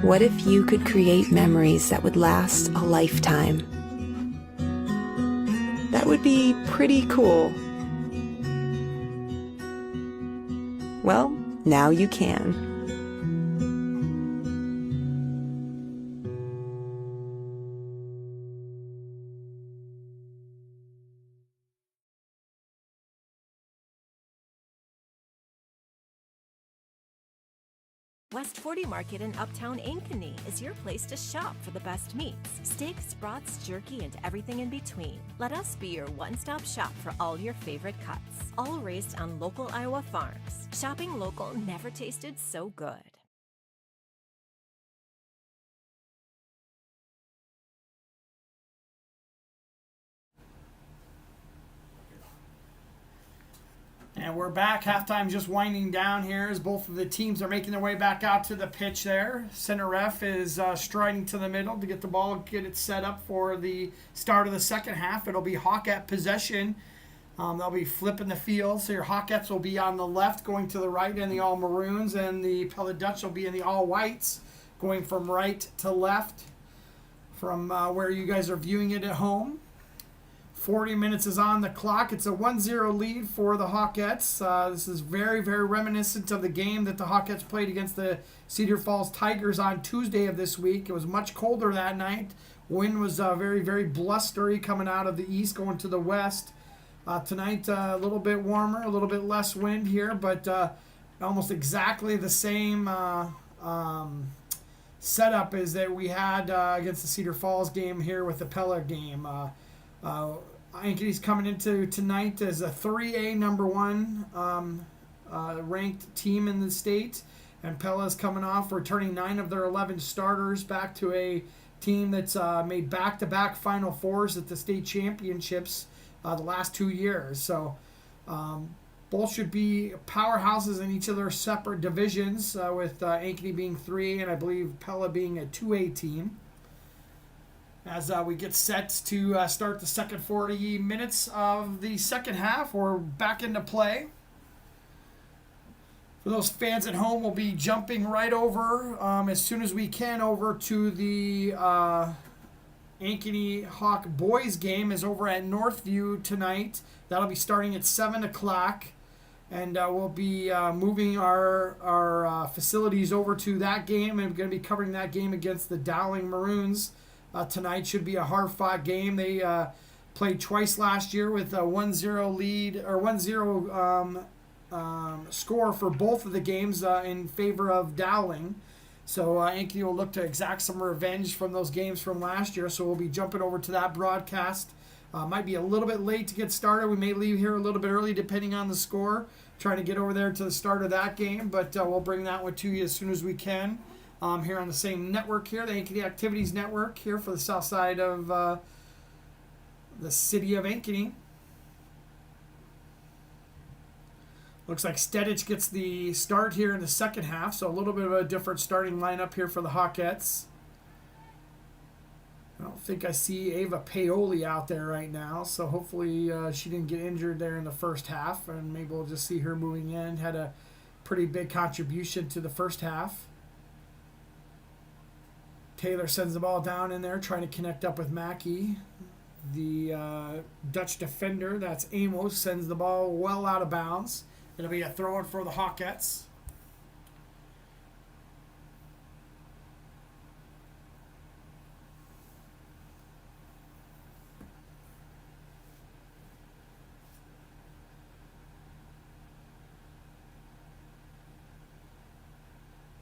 What if you could create memories that would last a lifetime? That would be pretty cool. Well, now you can. West 40 Market in Uptown Ankeny is your place to shop for the best meats, steaks, brats, jerky, and everything in between. Let us be your one-stop shop for all your favorite cuts, all raised on local Iowa farms. Shopping local never tasted so good. And we're back. Halftime just winding down here as both of the teams are making their way back out to the pitch there. Center ref is striding to the middle to get the ball, get it set up for the start of the second half. It'll be Hawkette possession. They'll be flipping the field. So your Hawkettes will be on the left going to the right in the all maroons, and the Pella Dutch will be in the all whites going from right to left from where you guys are viewing it at home. 40 minutes is on the clock. It's a 1-0 lead for the Hawkettes. This is very, very reminiscent of the game that the Hawkettes played against the Cedar Falls Tigers on Tuesday of this week. It was much colder that night. Wind was very, very blustery coming out of the east going to the west. Tonight, a little bit warmer, a little bit less wind here, but almost exactly the same setup as that we had against the Cedar Falls game here with the Pella game. Ankeny's coming into tonight as a 3A number one ranked team in the state, and Pella's coming off returning 9 of their 11 starters back to a team that's made back-to-back Final Fours at the state championships the last 2 years. So both should be powerhouses in each of their separate divisions, with Ankeny being 3A and I believe Pella being a 2A team. As we get set to start the second 40 minutes of the second half, we're back into play. For those fans at home, we'll be jumping right over as soon as we can over to the Ankeny Hawk boys game is over at Northview tonight. That'll be starting at 7 o'clock. And we'll be moving our facilities over to that game, and we're going to be covering that game against the Dowling Maroons. Tonight should be a hard-fought game. They played twice last year with a 1-0 lead or 1-0 score for both of the games in favor of Dowling. So Ankeny will look to exact some revenge from those games from last year. So we'll be jumping over to that broadcast. Might be a little bit late to get started. We may leave here a little bit early depending on the score. Trying to get over there to the start of that game, but we'll bring that one to you as soon as we can. Here on the same network here, the Ankeny Activities Network here for the south side of the city of Ankeny. Looks like Stedich gets the start here in the second half, so a little bit of a different starting lineup here for the Hawkettes. I don't think I see Ava Paoli out there right now, so hopefully she didn't get injured there in the first half, and maybe we'll just see her moving in. Had a pretty big contribution to the first half. Taylor sends the ball down in there, trying to connect up with Mackey. The Dutch defender, that's Amos, sends the ball well out of bounds. It'll be a throw-in for the Hawkettes.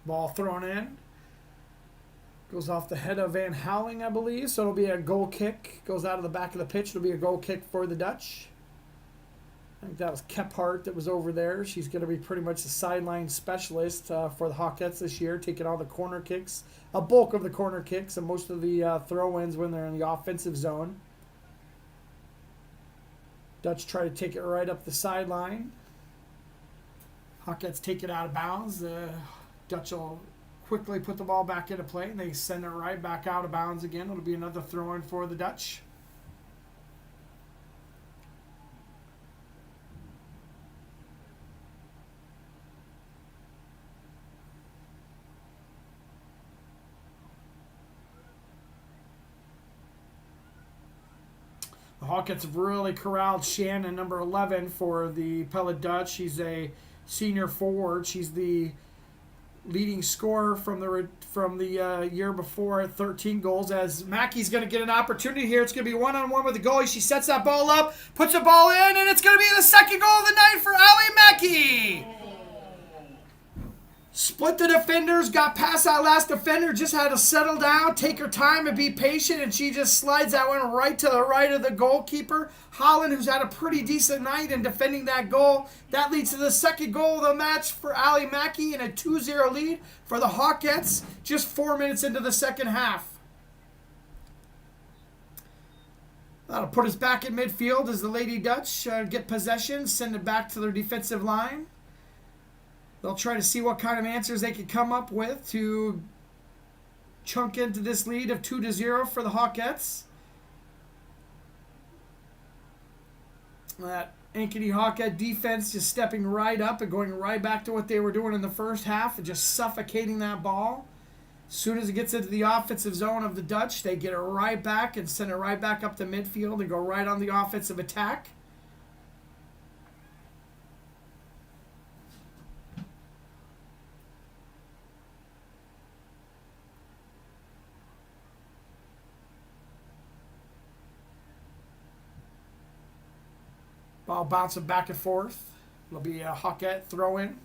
Ball thrown in. Goes off the head of Van Houweling, I believe. So it'll be a goal kick. Goes out of the back of the pitch. It'll be a goal kick for the Dutch. I think that was Kephart that was over there. She's going to be pretty much the sideline specialist for the Hawkettes this year, taking all the corner kicks, a bulk of the corner kicks, and most of the throw-ins when they're in the offensive zone. Dutch try to take it right up the sideline. Hawkettes take it out of bounds. Dutch will quickly put the ball back into play, and they send it right back out of bounds again. It'll be another throw-in for the Dutch. The Hawkettes have really corralled Shannon, number 11, for the Pella Dutch. She's a senior forward. She's the leading scorer from the year before at 13 goals. As Mackey's going to get an opportunity here. It's going to be one-on-one with the goalie. She sets that ball up, puts the ball in, and it's going to be the second goal of the night for Allie Mackey. Split the defenders, got past that last defender, just had to settle down, take her time, and be patient, and she just slides that one right to the right of the goalkeeper. Holland, who's had a pretty decent night in defending that goal. That leads to the second goal of the match for Allie Mackey and a 2-0 lead for the Hawkettes just 4 minutes into the second half. That'll put us back at midfield as the Lady Dutch get possession, send it back to their defensive line. They'll try to see what kind of answers they can come up with to chunk into this lead of 2-0 for the Hawkettes. That Ankeny Hawkette defense just stepping right up and going right back to what they were doing in the first half and just suffocating that ball. As soon as it gets into the offensive zone of the Dutch, they get it right back and send it right back up the midfield and go right on the offensive attack. Ball bouncing back and forth. It'll be a Hawkette throw-in.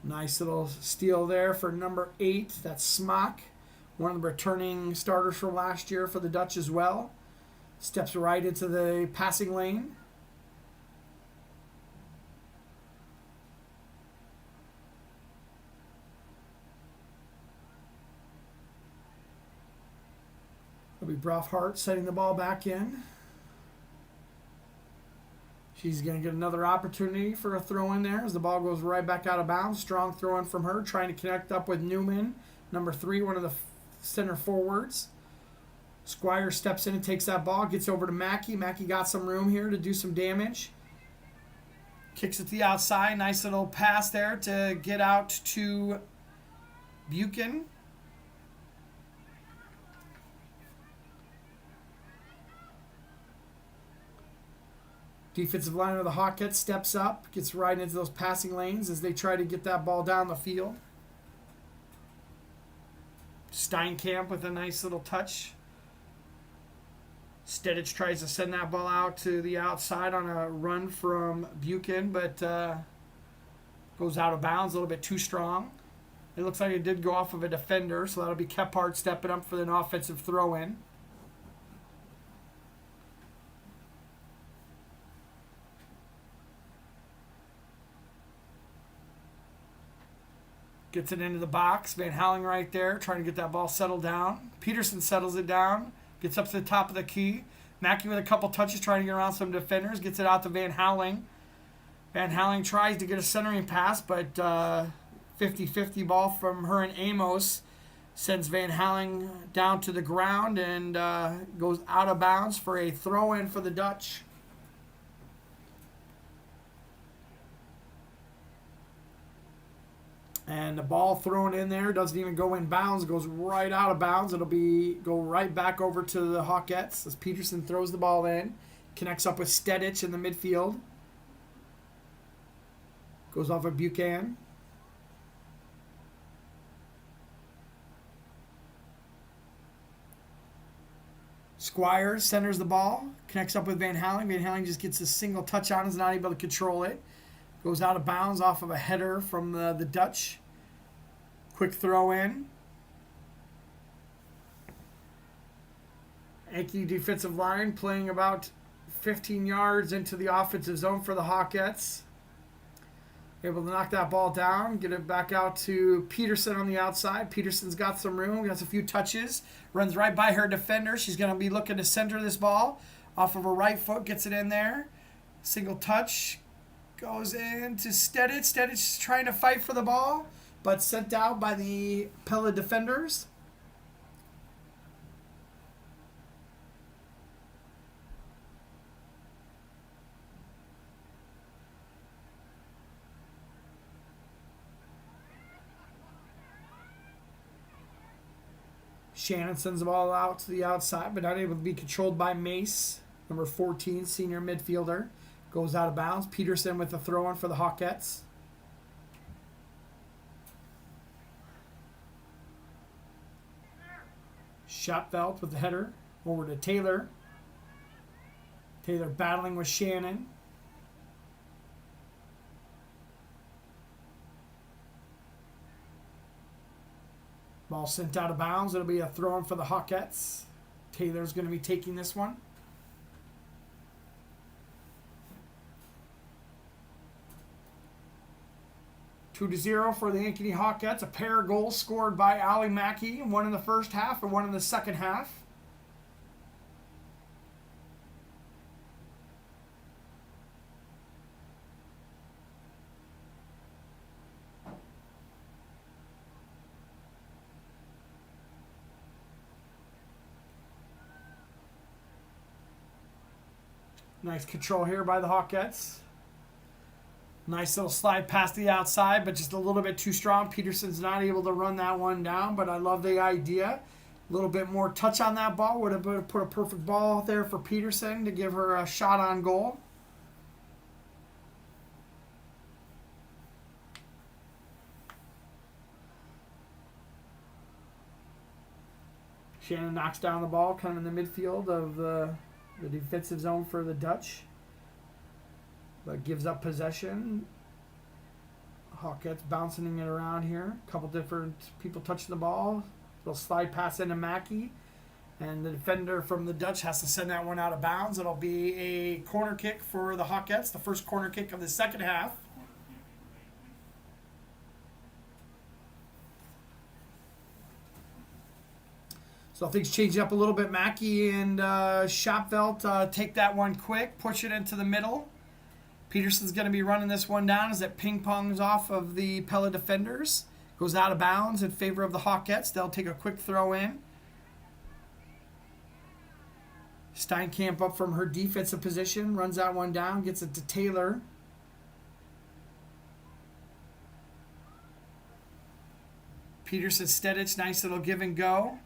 Nice little steal there for number 8. That's Smock, one of the returning starters from last year for the Dutch as well. Steps right into the passing lane. It'll be Brofhart setting the ball back in. She's going to get another opportunity for a throw in there as the ball goes right back out of bounds. Strong throw in from her, trying to connect up with Newman, number 3, one of the center forwards. Squire steps in and takes that ball, gets over to Mackey. Mackey got some room here to do some damage. Kicks it to the outside. Nice little pass there to get out to Buchan. Defensive line of the Hawkettes steps up, gets right into those passing lanes as they try to get that ball down the field. Steinkamp with a nice little touch. Stedich tries to send that ball out to the outside on a run from Buchan, but goes out of bounds a little bit too strong. It looks like it did go off of a defender, so that'll be Kephart stepping up for an offensive throw-in. Gets it into the box. Van Halen right there, trying to get that ball settled down. Peterson settles it down. Gets up to the top of the key. Mackey with a couple touches, trying to get around some defenders. Gets it out to Van Halen. Van Halen tries to get a centering pass, but 50-50 ball from her and Amos sends Van Halen down to the ground and goes out of bounds for a throw-in for the Dutch. And the ball thrown in there doesn't even go in bounds. It goes right out of bounds. It'll go right back over to the Hawkettes as Peterson throws the ball in. Connects up with Stedich in the midfield. Goes off of Buchanan. Squires centers the ball. Connects up with Van Halen. Van Halen just gets a single touch on it. Is not able to control it. Goes out of bounds off of a header from the Dutch. Quick throw in. Ankeny defensive line playing about 15 yards into the offensive zone for the Hawkettes. Able to knock that ball down. Get it back out to Peterson on the outside. Peterson's got some room. Has a few touches. Runs right by her defender. She's going to be looking to center this ball. Off of her right foot. Gets it in there. Single touch. Goes into Stedich. Stedich trying to fight for the ball, but sent out by the Pella defenders. Shannon sends the ball out to the outside, but not able to be controlled by Mace, number 14, senior midfielder. Goes out of bounds. Peterson with the throw-in for the Hawkettes. Schopfeld with the header. Over to Taylor. Taylor battling with Shannon. Ball sent out of bounds. It'll be a throw-in for the Hawkettes. Taylor's going to be taking this one. 2-0 for the Ankeny Hawkettes. A pair of goals scored by Allie Mackey, one in the first half and one in the second half. Nice control here by the Hawkettes. Nice little slide past the outside, but just a little bit too strong. Peterson's not able to run that one down, but I love the idea. A little bit more touch on that ball. Would have put a perfect ball out there for Peterson to give her a shot on goal. Shannon knocks down the ball, kind of in the midfield of the defensive zone for the Dutch. But gives up possession. Hawkettes bouncing it around here. A couple different people touching the ball. Little slide pass into Mackey. And the defender from the Dutch has to send that one out of bounds. It'll be a corner kick for the Hawkettes. The first corner kick of the second half. So things change up a little bit. Mackey and Schopfeld take that one quick. Push it into the middle. Peterson's going to be running this one down as it ping-pongs off of the Pella defenders. Goes out of bounds in favor of the Hawkettes. They'll take a quick throw in. Steinkamp up from her defensive position. Runs that one down. Gets it to Taylor. Peterson, Stedich. Nice little give and go.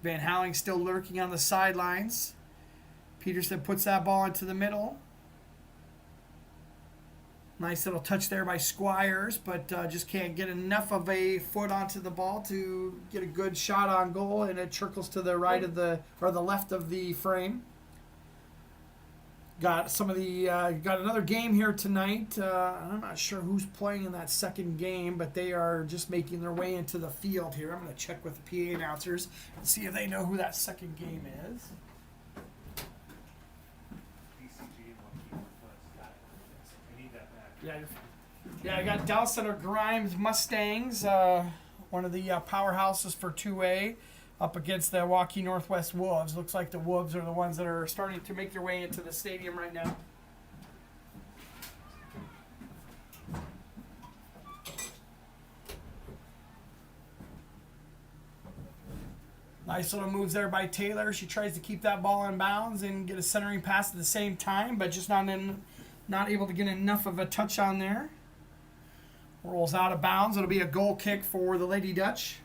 Van Halen still lurking on the sidelines. Peterson puts that ball into the middle. Nice little touch there by Squires, but just can't get enough of a foot onto the ball to get a good shot on goal, and it trickles to the right of the left of the frame. Got another game here tonight. I'm not sure who's playing in that second game, but they are just making their way into the field here. I'm going to check with the PA announcers and see if they know who that second game is. Yeah, you're fine. Yeah, I got Dow Center Grimes Mustangs, one of the powerhouses for 2A, up against the Waukee Northwest Wolves. Looks like the Wolves are the ones that are starting to make their way into the stadium right now. Nice little moves there by Taylor. She tries to keep that ball in bounds and get a centering pass at the same time, but just not able to get enough of a touch on there. Rolls out of bounds. It'll be a goal kick for the Lady Dutch.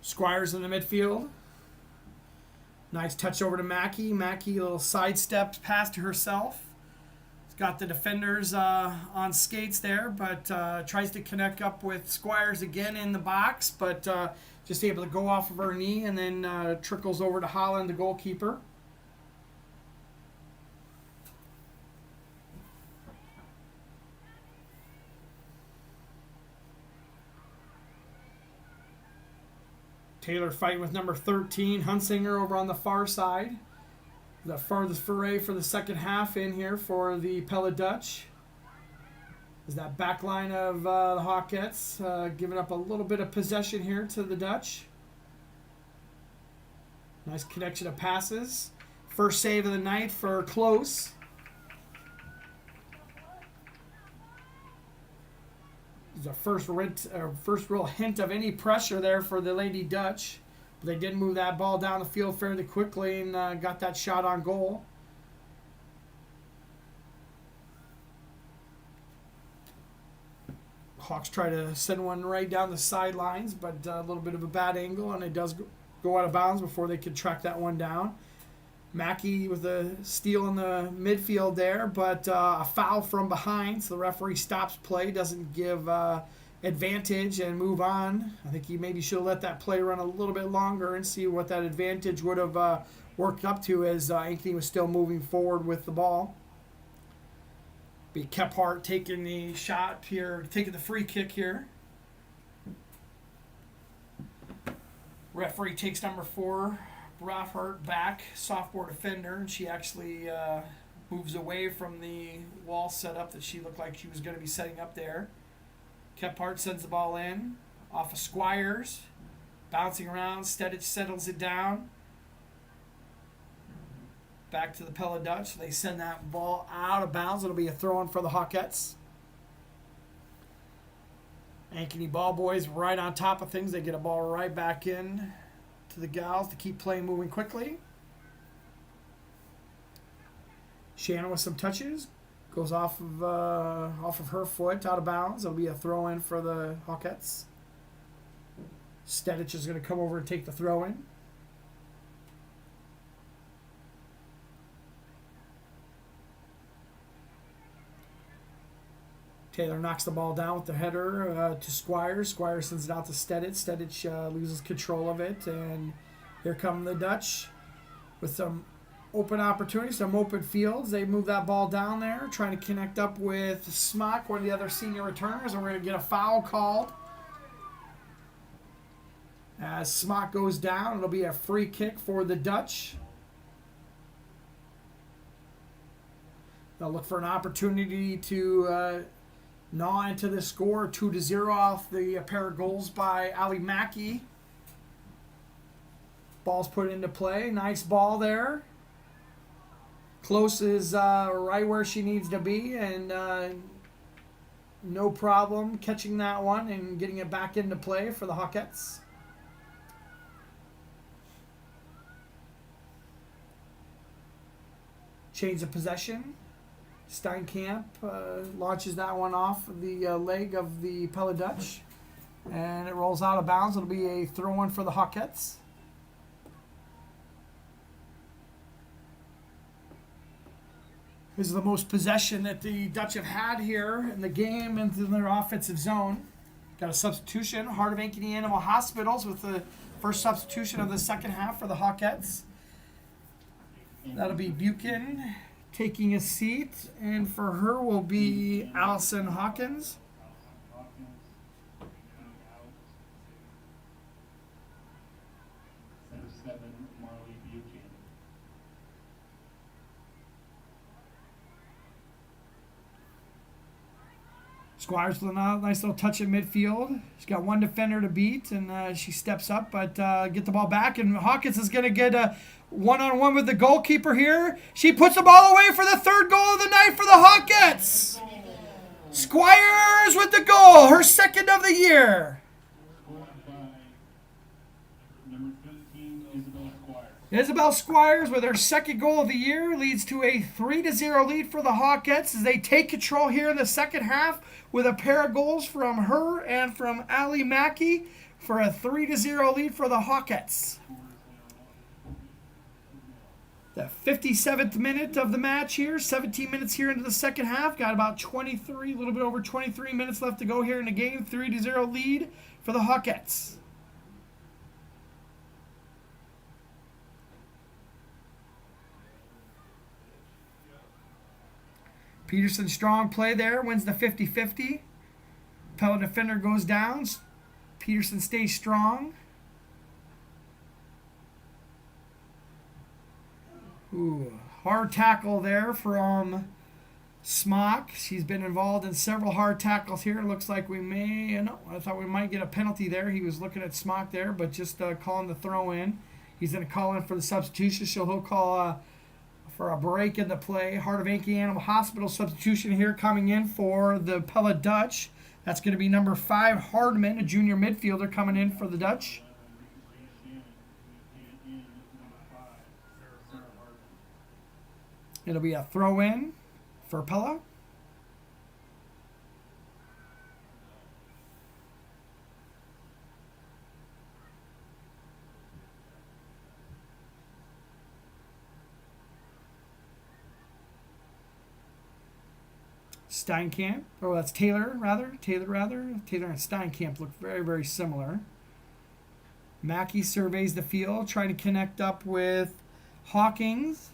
Squires in the midfield. Nice touch over to Mackey. Mackey, a little sidestep pass to herself. She's got the defenders on skates there, but tries to connect up with Squires again in the box, but just able to go off of her knee and then trickles over to Holland, the goalkeeper. Taylor fighting with number 13, Hunsinger over on the far side. The farthest foray for the second half in here for the Pella Dutch. Is that back line of the Hawkettes giving up a little bit of possession here to the Dutch. Nice connection of passes. First save of the night for Close. The first real hint of any pressure there for the Lady Dutch. But they did move that ball down the field fairly quickly and got that shot on goal. Hawks try to send one right down the sidelines, but a little bit of a bad angle, and it does go out of bounds before they could track that one down. Mackey with a steal in the midfield there, but a foul from behind, so the referee stops play, doesn't give advantage and move on. I think he maybe should have let that play run a little bit longer and see what that advantage would have worked up to as Ankeny was still moving forward with the ball. Be Kephart taking the shot here, taking the free kick here. Referee takes number 4. Brofhart back, sophomore defender, and she actually moves away from the wall setup that she looked like she was going to be setting up there. Kephart sends the ball in, off of Squires, bouncing around, Stedich settles it down. Back to the Pella Dutch. They send that ball out of bounds. It'll be a throw-in for the Hawkettes. Ankeny ball boys right on top of things. They get a ball right back in to the gals to keep play moving quickly. Shannon with some touches. Goes off of her foot, out of bounds. It'll be a throw-in for the Hawkettes. Stedich is going to come over and take the throw-in. Taylor knocks the ball down with the header to Squires. Squires sends it out to Stedich. Stedich loses control of it, and here come the Dutch with some open opportunities, some open fields. They move that ball down there, trying to connect up with Smock, one of the other senior returners, and we're going to get a foul called. As Smock goes down, it'll be a free kick for the Dutch. They'll look for an opportunity to gnaw into the score, 2-0 off the pair of goals by Ali Mackey. Ball's put into play. Nice ball there. Close is right where she needs to be, and no problem catching that one and getting it back into play for the Hawkettes. Change of possession. Steinkamp launches that one off the leg of the Pella Dutch, and it rolls out of bounds. It'll be a throw-in for the Hawkettes. This is the most possession that the Dutch have had here in the game into their offensive zone. Got a substitution. Heart of Ankeny Animal Hospitals with the first substitution of the second half for the Hawkettes. That'll be Buchan taking a seat, and for her will be Allison Hawkins. Squires with a nice little touch at midfield. She's got one defender to beat, and she steps up, but get the ball back. And Hawkins is going to get a one-on-one with the goalkeeper here. She puts the ball away for the third goal of the night for the Hawkins. Squires with the goal, her second of the year. Isabel Squires with her second goal of the year leads to a 3-0 lead for the Hawkettes as they take control here in the second half with a pair of goals from her and from Ali Mackey for a 3-0 lead for the Hawkettes. The 57th minute of the match here, 17 minutes here into the second half. Got about 23, a little bit over 23 minutes left to go here in the game. 3-0 lead for the Hawkettes. Peterson strong play there, wins the 50-50. Pella defender goes down. Peterson stays strong. Ooh, hard tackle there from Smock. She's been involved in several hard tackles here. Looks like we may, no, I thought we might get a penalty there. He was looking at Smock there, but just calling the throw in. He's going to call in for the substitution, so he'll call for a break in the play. Heart of Ankeny Animal Hospital substitution here coming in for the Pella Dutch. That's going to be number 5, Hardman, a junior midfielder coming in for the Dutch. It'll be a throw in for Pella. Steinkamp, oh, that's Taylor and Steinkamp look very, very similar. Mackey surveys the field, trying to connect up with Hawkins,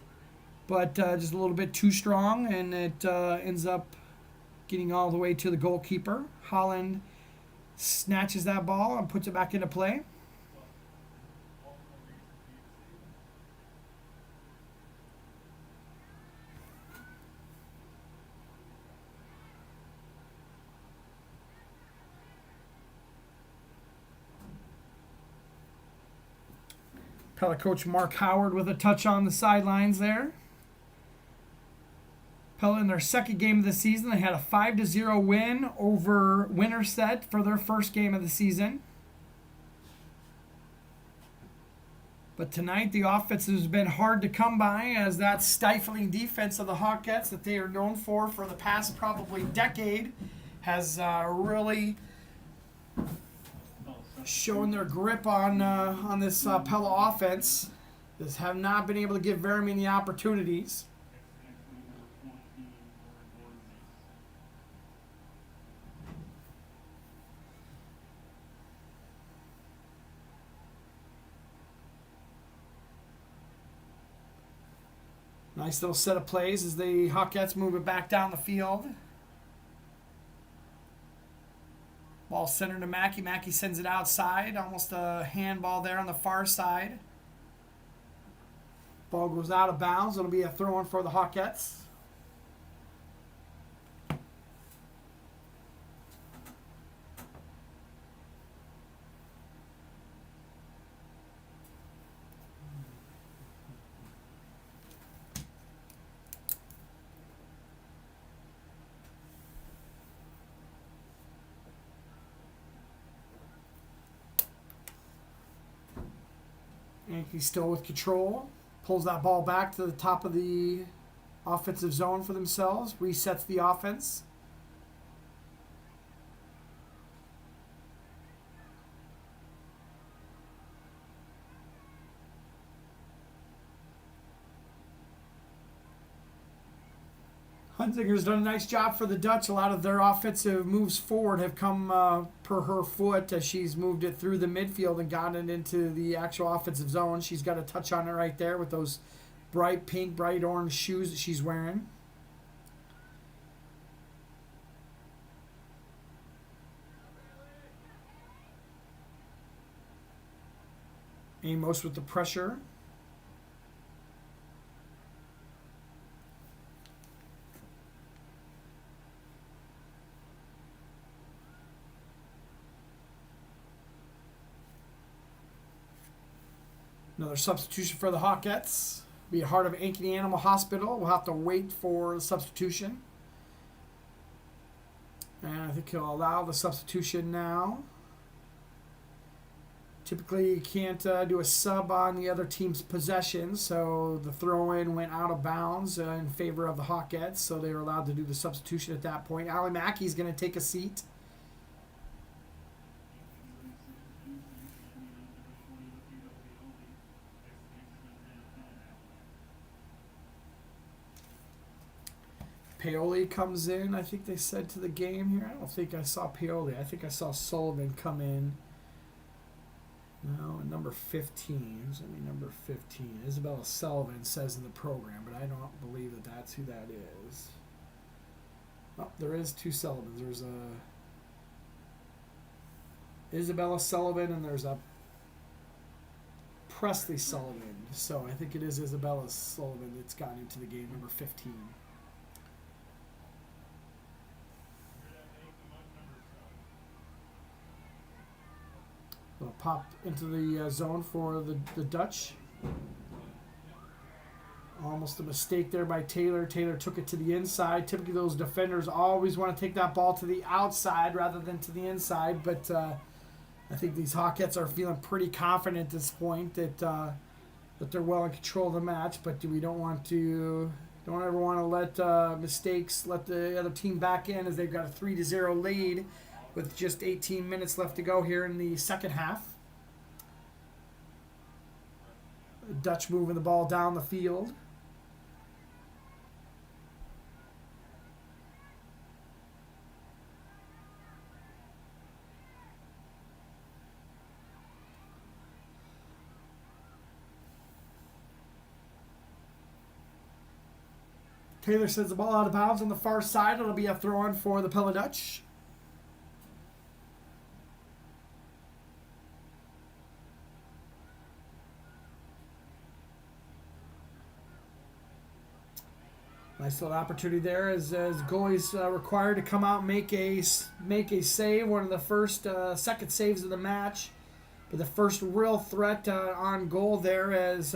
but just a little bit too strong, and it ends up getting all the way to the goalkeeper. Holland snatches that ball and puts it back into play. Pella coach Mark Howard with a touch on the sidelines there. Pella in their second game of the season, they had a 5-0 win over Winterset for their first game of the season. But tonight the offense has been hard to come by, as that stifling defense of the Hawkettes that they are known for the past probably decade has really showing their grip on this Pella offense. Just have not been able to give very many opportunities. Nice little set of plays as the Hawkettes move it back down the field. Ball centered to Mackey. Mackey sends it outside. Almost a handball there on the far side. Ball goes out of bounds. It'll be a throw-in for the Hawkettes. And he's still with control. Pulls that ball back to the top of the offensive zone for themselves. Resets the offense. Hunzinger's done a nice job for the Dutch. A lot of their offensive moves forward have come per her foot as she's moved it through the midfield and gotten it into the actual offensive zone. She's got a touch on it right there with those bright pink, bright orange shoes that she's wearing. Amos with the pressure. Another substitution for the Hawkettes. Be a Heart of Ankeny Animal Hospital. We'll have to wait for the substitution. And I think he'll allow the substitution now. Typically, you can't do a sub on the other team's possession, so the throw-in went out of bounds in favor of the Hawkettes, so they were allowed to do the substitution at that point. Allie Mackey's going to take a seat. Paoli comes in, I think they said, to the game here. I don't think I saw Paoli. I think I saw Sullivan come in. No, number 15. Who's going to be number 15? Isabella Sullivan says in the program, but I don't believe that that's who that is. Oh, there is two Sullivans. There's a Isabella Sullivan and there's a Presley Sullivan. So I think it is Isabella Sullivan that's gotten into the game, number 15. Pop into the zone for the Dutch. Almost a mistake there by Taylor. Taylor took it to the inside. Typically those defenders always want to take that ball to the outside rather than to the inside. But I think these Hawkettes are feeling pretty confident at this point that they're well in control of the match. But we don't ever want to let mistakes let the other team back in, as they've got a 3-0 lead with just 18 minutes left to go here in the second half. The Dutch moving the ball down the field. Taylor sends the ball out of bounds on the far side. It'll be a throw-in for the Pella Dutch. Nice little opportunity there as goalie's required to come out and make a save. One of the first, second saves of the match. But the first real threat on goal there as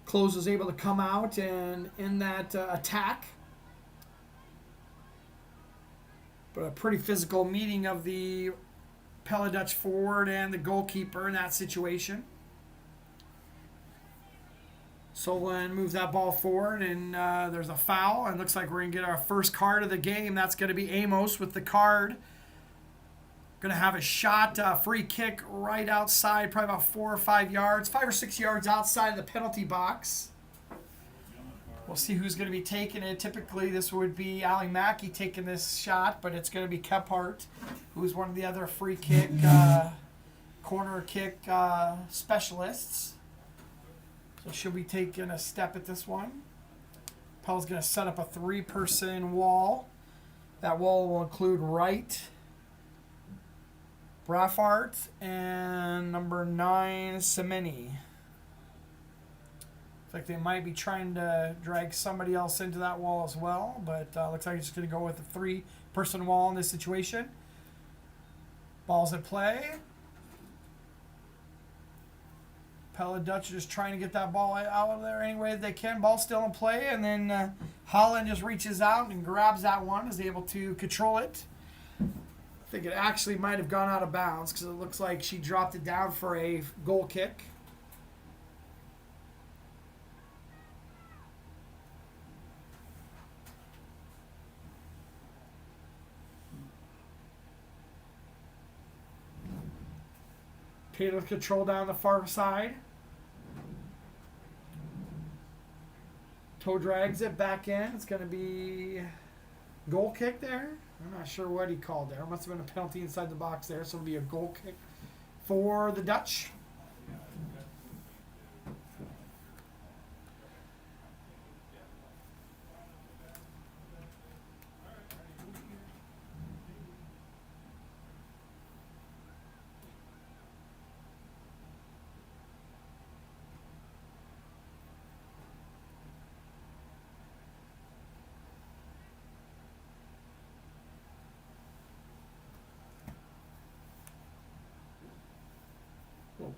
Close was able to come out and in that attack. But a pretty physical meeting of the Pella Dutch forward and the goalkeeper in that situation. Solon moves that ball forward, and there's a foul. And looks like we're going to get our first card of the game. That's going to be Amos with the card. Going to have a shot, free kick right outside, probably about 5 or 6 yards outside of the penalty box. We'll see who's going to be taking it. Typically, this would be Allie Mackey taking this shot, but it's going to be Kephart, who's one of the other free kick, corner kick specialists. So she'll be taking a step at this one. Pella's going to set up a 3-person wall. That wall will include Wright, Braffart, and number 9, Semeni. Looks like they might be trying to drag somebody else into that wall as well, but looks like it's just going to go with a 3-person wall in this situation. Ball's at play. Pella Dutch just trying to get that ball out of there any way that they can. Ball still in play, and then Holland just reaches out and grabs that one, is able to control it. I think it actually might have gone out of bounds because it looks like she dropped it down for a goal kick. Taylor control down the far side. Toe drags it back in. It's going to be goal kick there. I'm not sure what he called there. Must have been a penalty inside the box there, so it'll be a goal kick for the Dutch.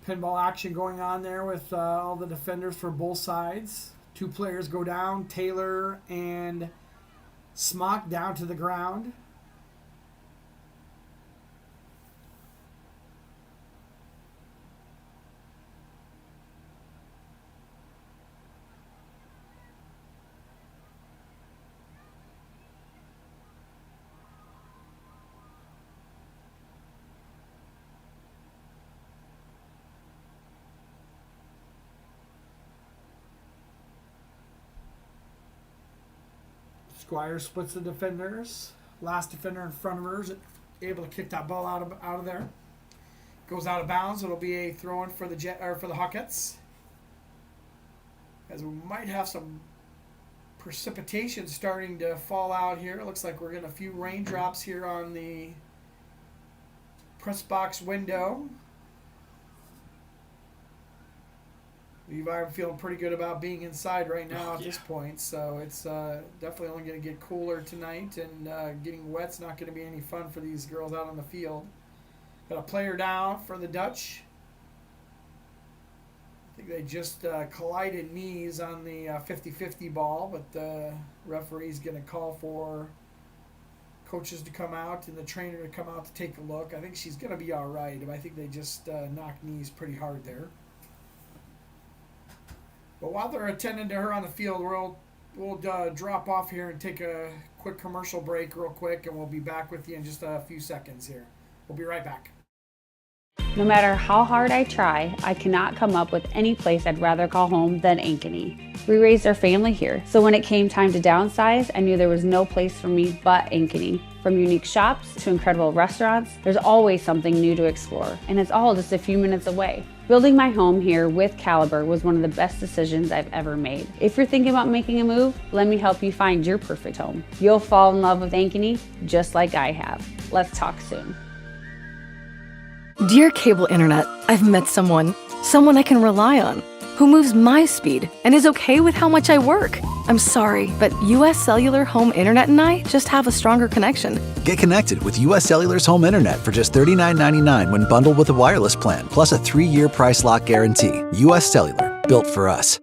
Pinball action going on there with all the defenders for both sides. Two players go down, Taylor and Smock down to the ground. Squire splits the defenders. Last defender in front of her is able to kick that ball out of there. Goes out of bounds. It'll be a throw-in for the Hawkettes. As we might have some precipitation starting to fall out here. It looks like we're getting a few raindrops here on the press box window. Levi, I'm feeling pretty good about being inside right now at this point, so it's definitely only going to get cooler tonight, and getting wet's not going to be any fun for these girls out on the field. Got a player down for the Dutch. I think they just collided knees on the 50-50 ball, but the referee's going to call for coaches to come out and the trainer to come out to take a look. I think she's going to be all right. I think they just knocked knees pretty hard there. But while they're attending to her on the field, we'll drop off here and take a quick commercial break real quick, and we'll be back with you in just a few seconds here. We'll be right back. No matter how hard I try, I cannot come up with any place I'd rather call home than Ankeny. We raised our family here, so when it came time to downsize, I knew there was no place for me but Ankeny. From unique shops to incredible restaurants, there's always something new to explore, and it's all just a few minutes away. Building my home here with Caliber was one of the best decisions I've ever made. If you're thinking about making a move, let me help you find your perfect home. You'll fall in love with Ankeny just like I have. Let's talk soon. Dear Cable Internet, I've met someone I can rely on, who moves my speed and is okay with how much I work. I'm sorry, but US Cellular Home Internet and I just have a stronger connection. Get connected with US Cellular's home internet for just $39.99 when bundled with a wireless plan, plus a 3-year price lock guarantee. US Cellular, built for us.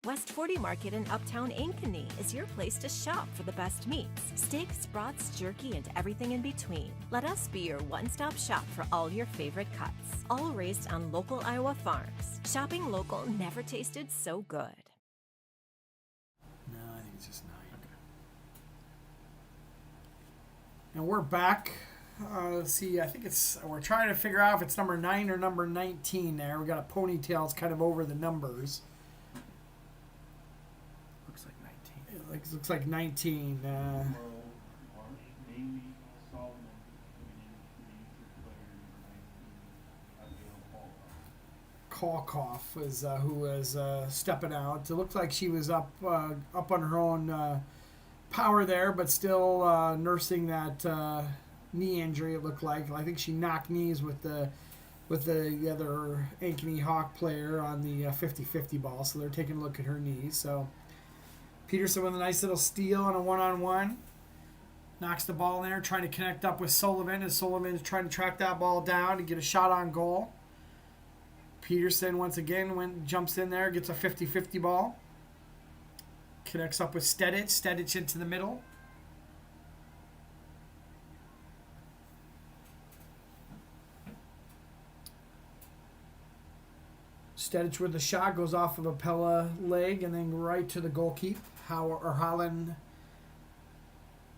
West 40 Market in Uptown Ankeny is your place to shop for the best meats. Steaks, brats, jerky, and everything in between. Let us be your one-stop shop for all your favorite cuts. All raised on local Iowa farms. Shopping local never tasted so good. No, I think it's just 9. Okay. And we're back. Let's see, I think we're trying to figure out if it's number 9 or number 19 there. We got a ponytails kind of over the numbers. Looks like 19. Kolkoff is who was stepping out. It looked like she was up on her own power there, but still nursing that knee injury. It looked like. I think she knocked knees with the other Ankeny Hawk player on the 50-50 ball, so they're taking a look at her knees. So Peterson with a nice little steal on a one-on-one. Knocks the ball in there, trying to connect up with Sullivan, as Sullivan is trying to track that ball down to get a shot on goal. Peterson once again jumps in there, gets a 50-50 ball. Connects up with Stedich. Stedich into the middle. Stedich with the shot, goes off of a Pella leg and then right to the goalkeeper. Holland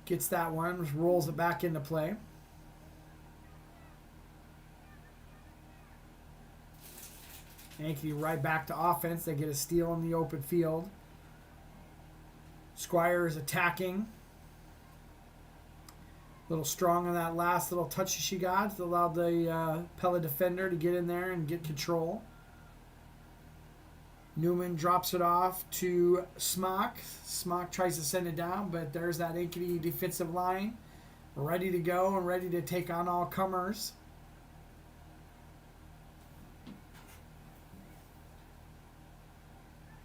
gets that one, rolls it back into play. Ankeny right back to offense. They get a steal in the open field. Squire is attacking. A little strong on that last little touch she got. It allowed the Pella defender to get in there and get control. Newman drops it off to Smock. Smock tries to send it down, but there's that Ankeny defensive line ready to go and ready to take on all comers.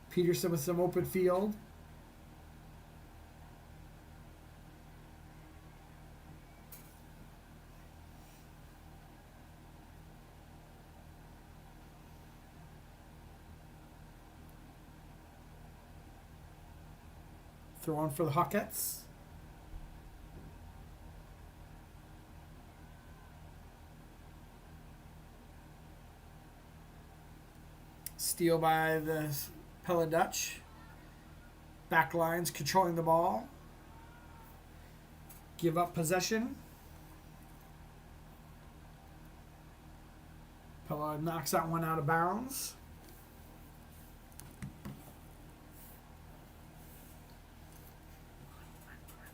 Peterson with some open field. Throw on for the Hawkettes. Steal by the Pella Dutch. Back lines controlling the ball. Give up possession. Pella knocks that one out of bounds.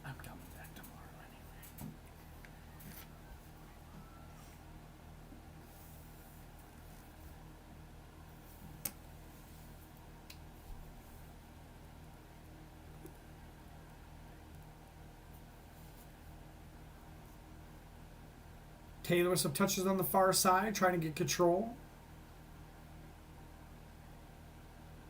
I'm coming back tomorrow anyway. Taylor with some touches on the far side, trying to get control.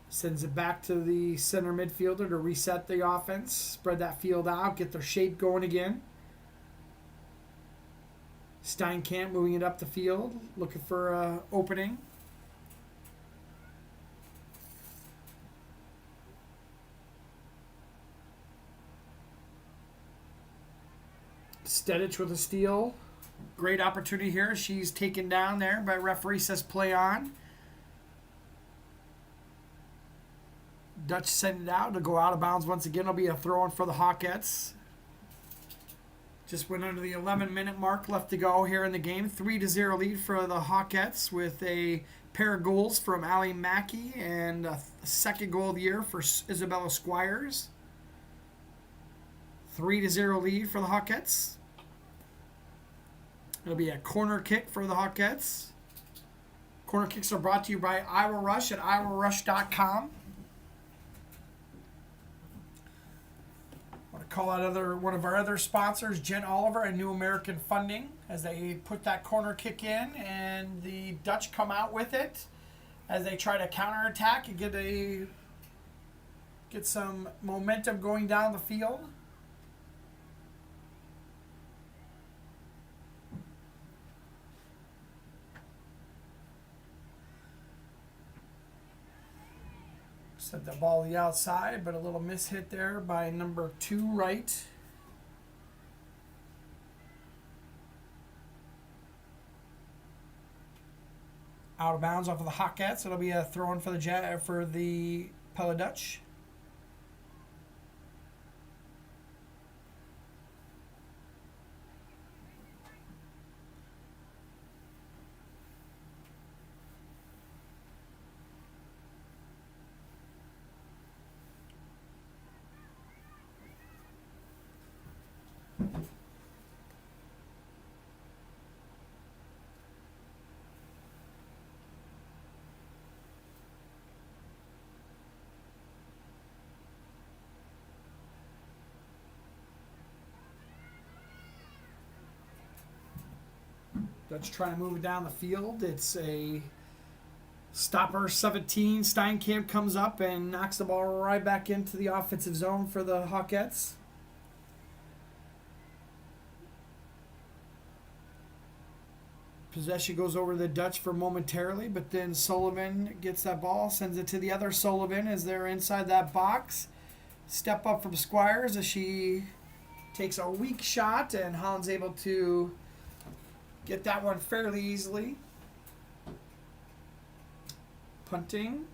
Sends it back to the center midfielder to reset the offense. Spread that field out, get their shape going again. Steinkamp moving it up the field, looking for an opening. Stedich with a steal. Great opportunity here. She's taken down there, but referee says play on. Dutch send it out to go out of bounds once again. It'll be a throw in for the Hawkettes. Just went under the 11-minute mark left to go here in the game. 3-0 lead for the Hawkettes with a pair of goals from Allie Mackey and a second goal of the year for Isabella Squires. 3-0 lead for the Hawkettes. It'll be a corner kick for the Hawkettes. Corner kicks are brought to you by Iowa Rush at iowarush.com. I want to call out one of our other sponsors, Jen Oliver and New American Funding, as they put that corner kick in, and the Dutch come out with it as they try to counterattack and get some momentum going down the field. Sent the ball to the outside, but a little miss hit there by number 2 right. Out of bounds off of the Hawkettes. It'll be a throw-in for the Pella Dutch. Dutch trying to move it down the field. It's a stopper 17. Steinkamp comes up and knocks the ball right back into the offensive zone for the Hawkettes. Possession goes over to the Dutch for momentarily, but then Sullivan gets that ball, sends it to the other Sullivan as they're inside that box. Step up from Squires as she takes a weak shot, and Holland's able to get that one fairly easily. Punting.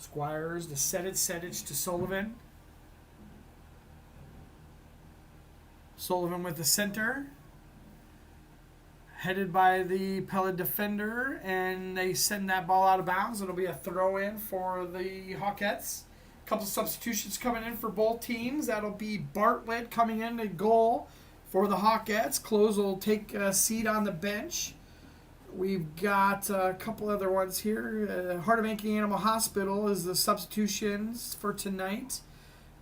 Squires to Sedich to Sullivan. Sullivan with the center. Headed by the Pella defender, and they send that ball out of bounds. It'll be a throw-in for the Hawkettes. A couple substitutions coming in for both teams. That'll be Bartlett coming in to goal for the Hawkettes. Close will take a seat on the bench. We've got a couple other ones here. Heart of Ankeny Animal Hospital is the substitutions for tonight.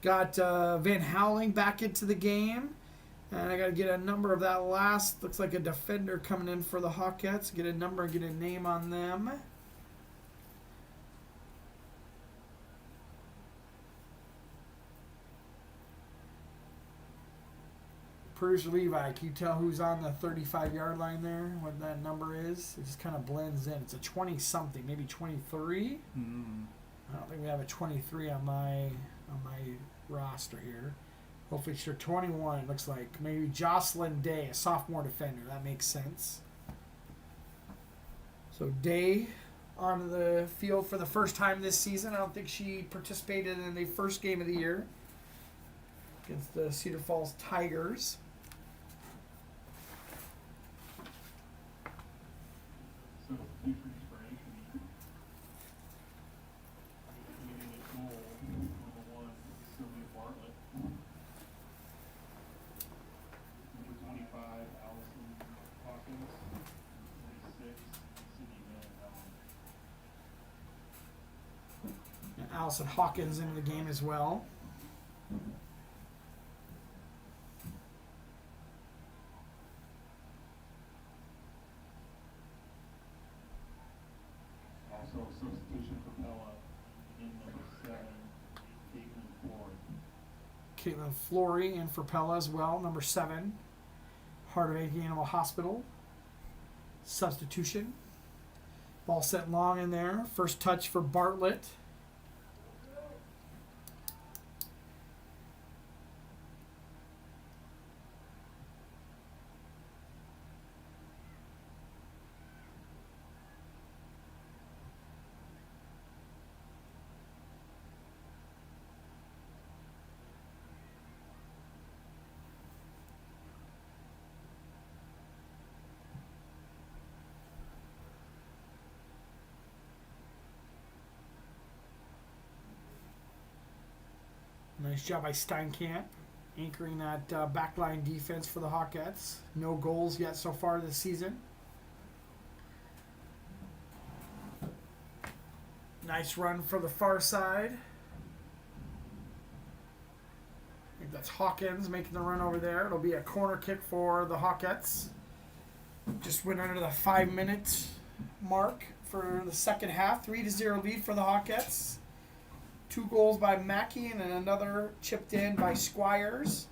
Got Van Howling back into the game. And I got to get a number of that last. Looks like a defender coming in for the Hawkettes. Get a number and get a name on them. Producer Levi, can you tell who's on the 35-yard line there? What that number is? It just kind of blends in. It's a 20-something, maybe 23. I don't think we have a 23 on my roster here. Hopefully it's your 21. It looks like maybe Jocelyn Day, a sophomore defender. That makes sense. So Day on the field for the first time this season. I don't think she participated in the first game of the year against the Cedar Falls Tigers. Allison Hawkins into the game as well. Also substitution for Pella in number 7, Caitlin Flory in for Pella as well, number 7. Heart of Ankeny Animal Hospital. Substitution. Ball sent long in there. First touch for Bartlett. Nice job by Steinkamp, anchoring that backline defense for the Hawkettes. No goals yet so far this season. Nice run for the far side. I think that's Hawkins making the run over there. It'll be a corner kick for the Hawkettes. Just went under the 5-minute mark for the second half. 3-0 lead for the Hawkettes. 2 goals by Mackey and another chipped in by Squires.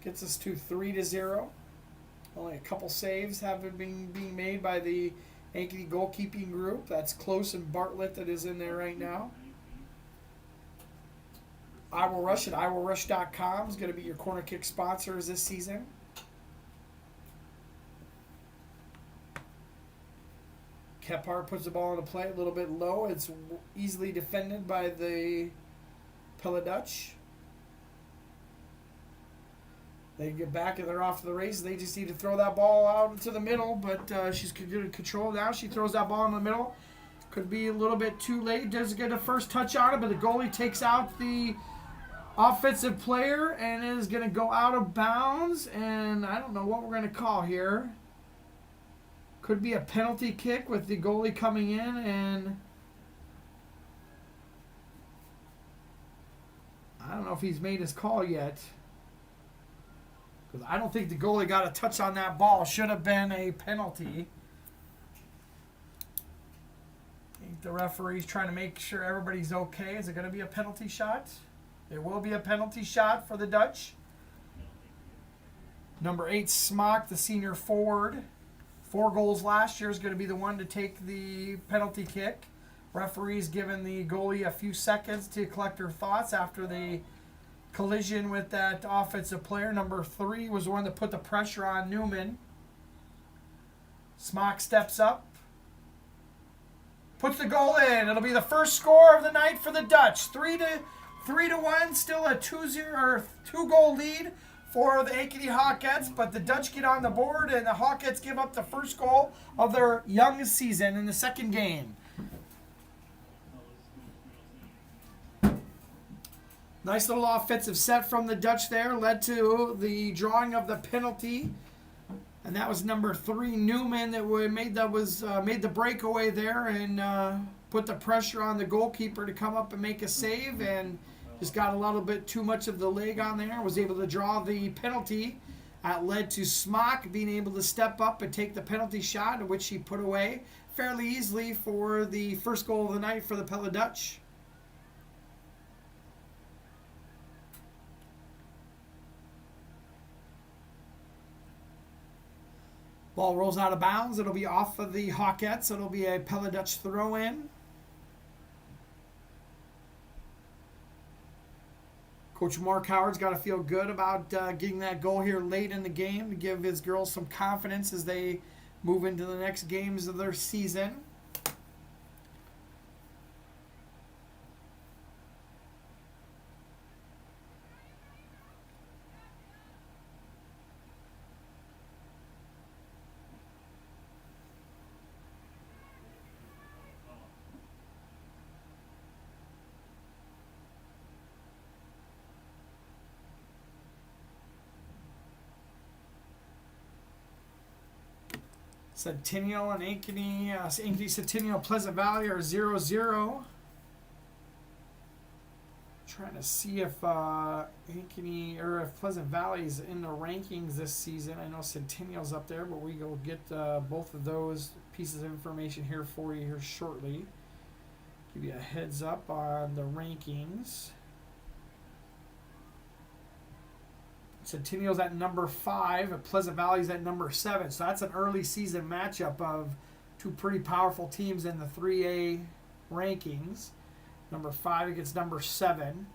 Gets us to 3-0. Only a couple saves have been being made by the Ankeny goalkeeping group. That's Close and Bartlett that is in there right now. I Will Rush at iwillrush.com is going to be your corner kick sponsors this season. Kephart puts the ball into play a little bit low. It's easily defended by the Pella Dutch. They get back and they're off to the races. They just need to throw that ball out into the middle, but she's good control now. She throws that ball in the middle. Could be a little bit too late. Doesn't get a first touch on it, but the goalie takes out the offensive player and is going to go out of bounds. And I don't know what we're going to call here. Could be a penalty kick with the goalie coming in, and I don't know if he's made his call yet. Because I don't think the goalie got a touch on that ball. Should have been a penalty. I think the referee's trying to make sure everybody's okay. Is it going to be a penalty shot? There will be a penalty shot for the Dutch. Number 8, Smock, the senior forward. 4 goals last year, is going to be the one to take the penalty kick. Referee's given the goalie a few seconds to collect her thoughts after the collision with that offensive player. Number 3 was the one that put the pressure on Newman. Smock steps up. Puts the goal in. It'll be the first score of the night for the Dutch. 3-1, still a 2-goal lead for the Ankeny Hawkettes, but the Dutch get on the board and the Hawkettes give up the first goal of their young season in the second game. Nice little offensive set from the Dutch there, led to the drawing of the penalty, and that was number 3 Newman that made the breakaway there and put the pressure on the goalkeeper to come up and make a save, and Just got a little bit too much of the leg on there. Was able to draw the penalty. That led to Smock being able to step up and take the penalty shot, which he put away fairly easily for the first goal of the night for the Pella Dutch. Ball rolls out of bounds. It'll be off of the Hawkettes. It'll be a Pella Dutch throw-in. Coach Mark Howard's got to feel good about getting that goal here late in the game to give his girls some confidence as they move into the next games of their season. Centennial and Ankeny, Centennial, Pleasant Valley are 0-0. Trying to see if Ankeny or if Pleasant Valley's in the rankings this season. I know Centennial's up there, but we will get both of those pieces of information here for you here shortly. Give you a heads up on the rankings. Centennial's at number 5, and Pleasant Valley's at number 7. So that's an early season matchup of two pretty powerful teams in the 3A rankings. Number 5 against number 7.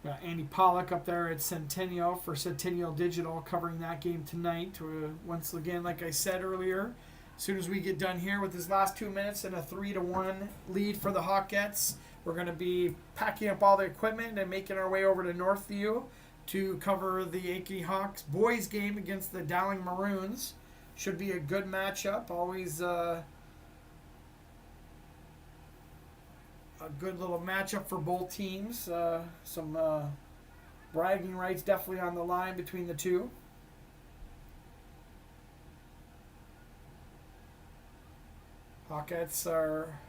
Got Andy Pollock up there at Centennial for Centennial Digital covering that game tonight. Once again, like I said earlier, as soon as we get done here with this last 2 minutes and a 3-1 lead for the Hawkettes, we're going to be packing up all the equipment and making our way over to Northview to cover the Ankeny Hawks boys game against the Dowling Maroons. Should be a good matchup. Always a good little matchup for both teams. Some bragging rights definitely on the line between the two. Hawkettes are,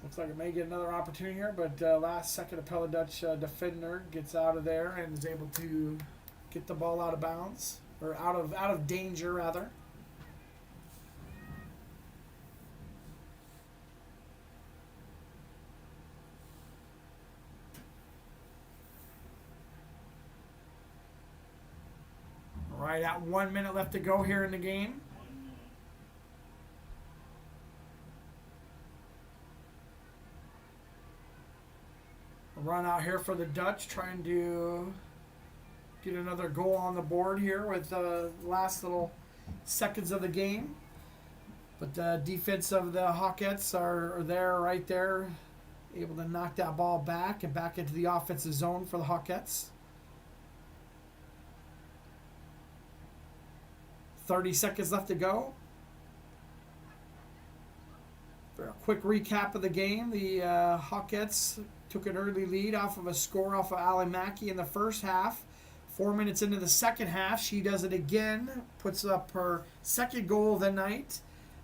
looks like it may get another opportunity here, but last second a Pella Dutch defender gets out of there and is able to get the ball out of bounds, or out of danger rather. Right at 1 minute left to go here in the game. A run out here for the Dutch, trying to get another goal on the board here with the last little seconds of the game. But the defense of the Hawkettes are there, right there, able to knock that ball back and back into the offensive zone for the Hawkettes. 30 seconds left to go. For a quick recap of the game, the Hawkettes took an early lead off of a score off of Allie Mackey in the first half. 4 minutes into the second half, she does it again, puts up her second goal of the night.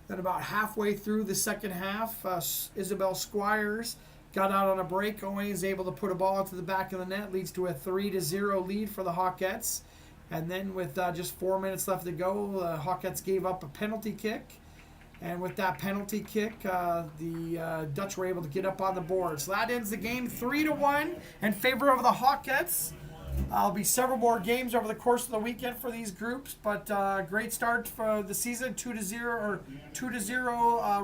Then about halfway through the second half, Isabel Squires got out on a breakaway, is able to put a ball into the back of the net, leads to a 3-0 lead for the Hawkettes. And then with just 4 minutes left to go, the Hawkettes gave up a penalty kick. And with that penalty kick, the Dutch were able to get up on the board. So that ends the game 3-1 in favor of the Hawkettes. There'll be several more games over the course of the weekend for these groups, but great start for the season, 2-0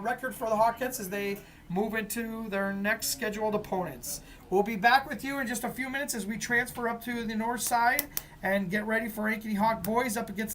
record for the Hawkettes as they move into their next scheduled opponents. We'll be back with you in just a few minutes as we transfer up to the north side and get ready for Ankeny Hawk boys up against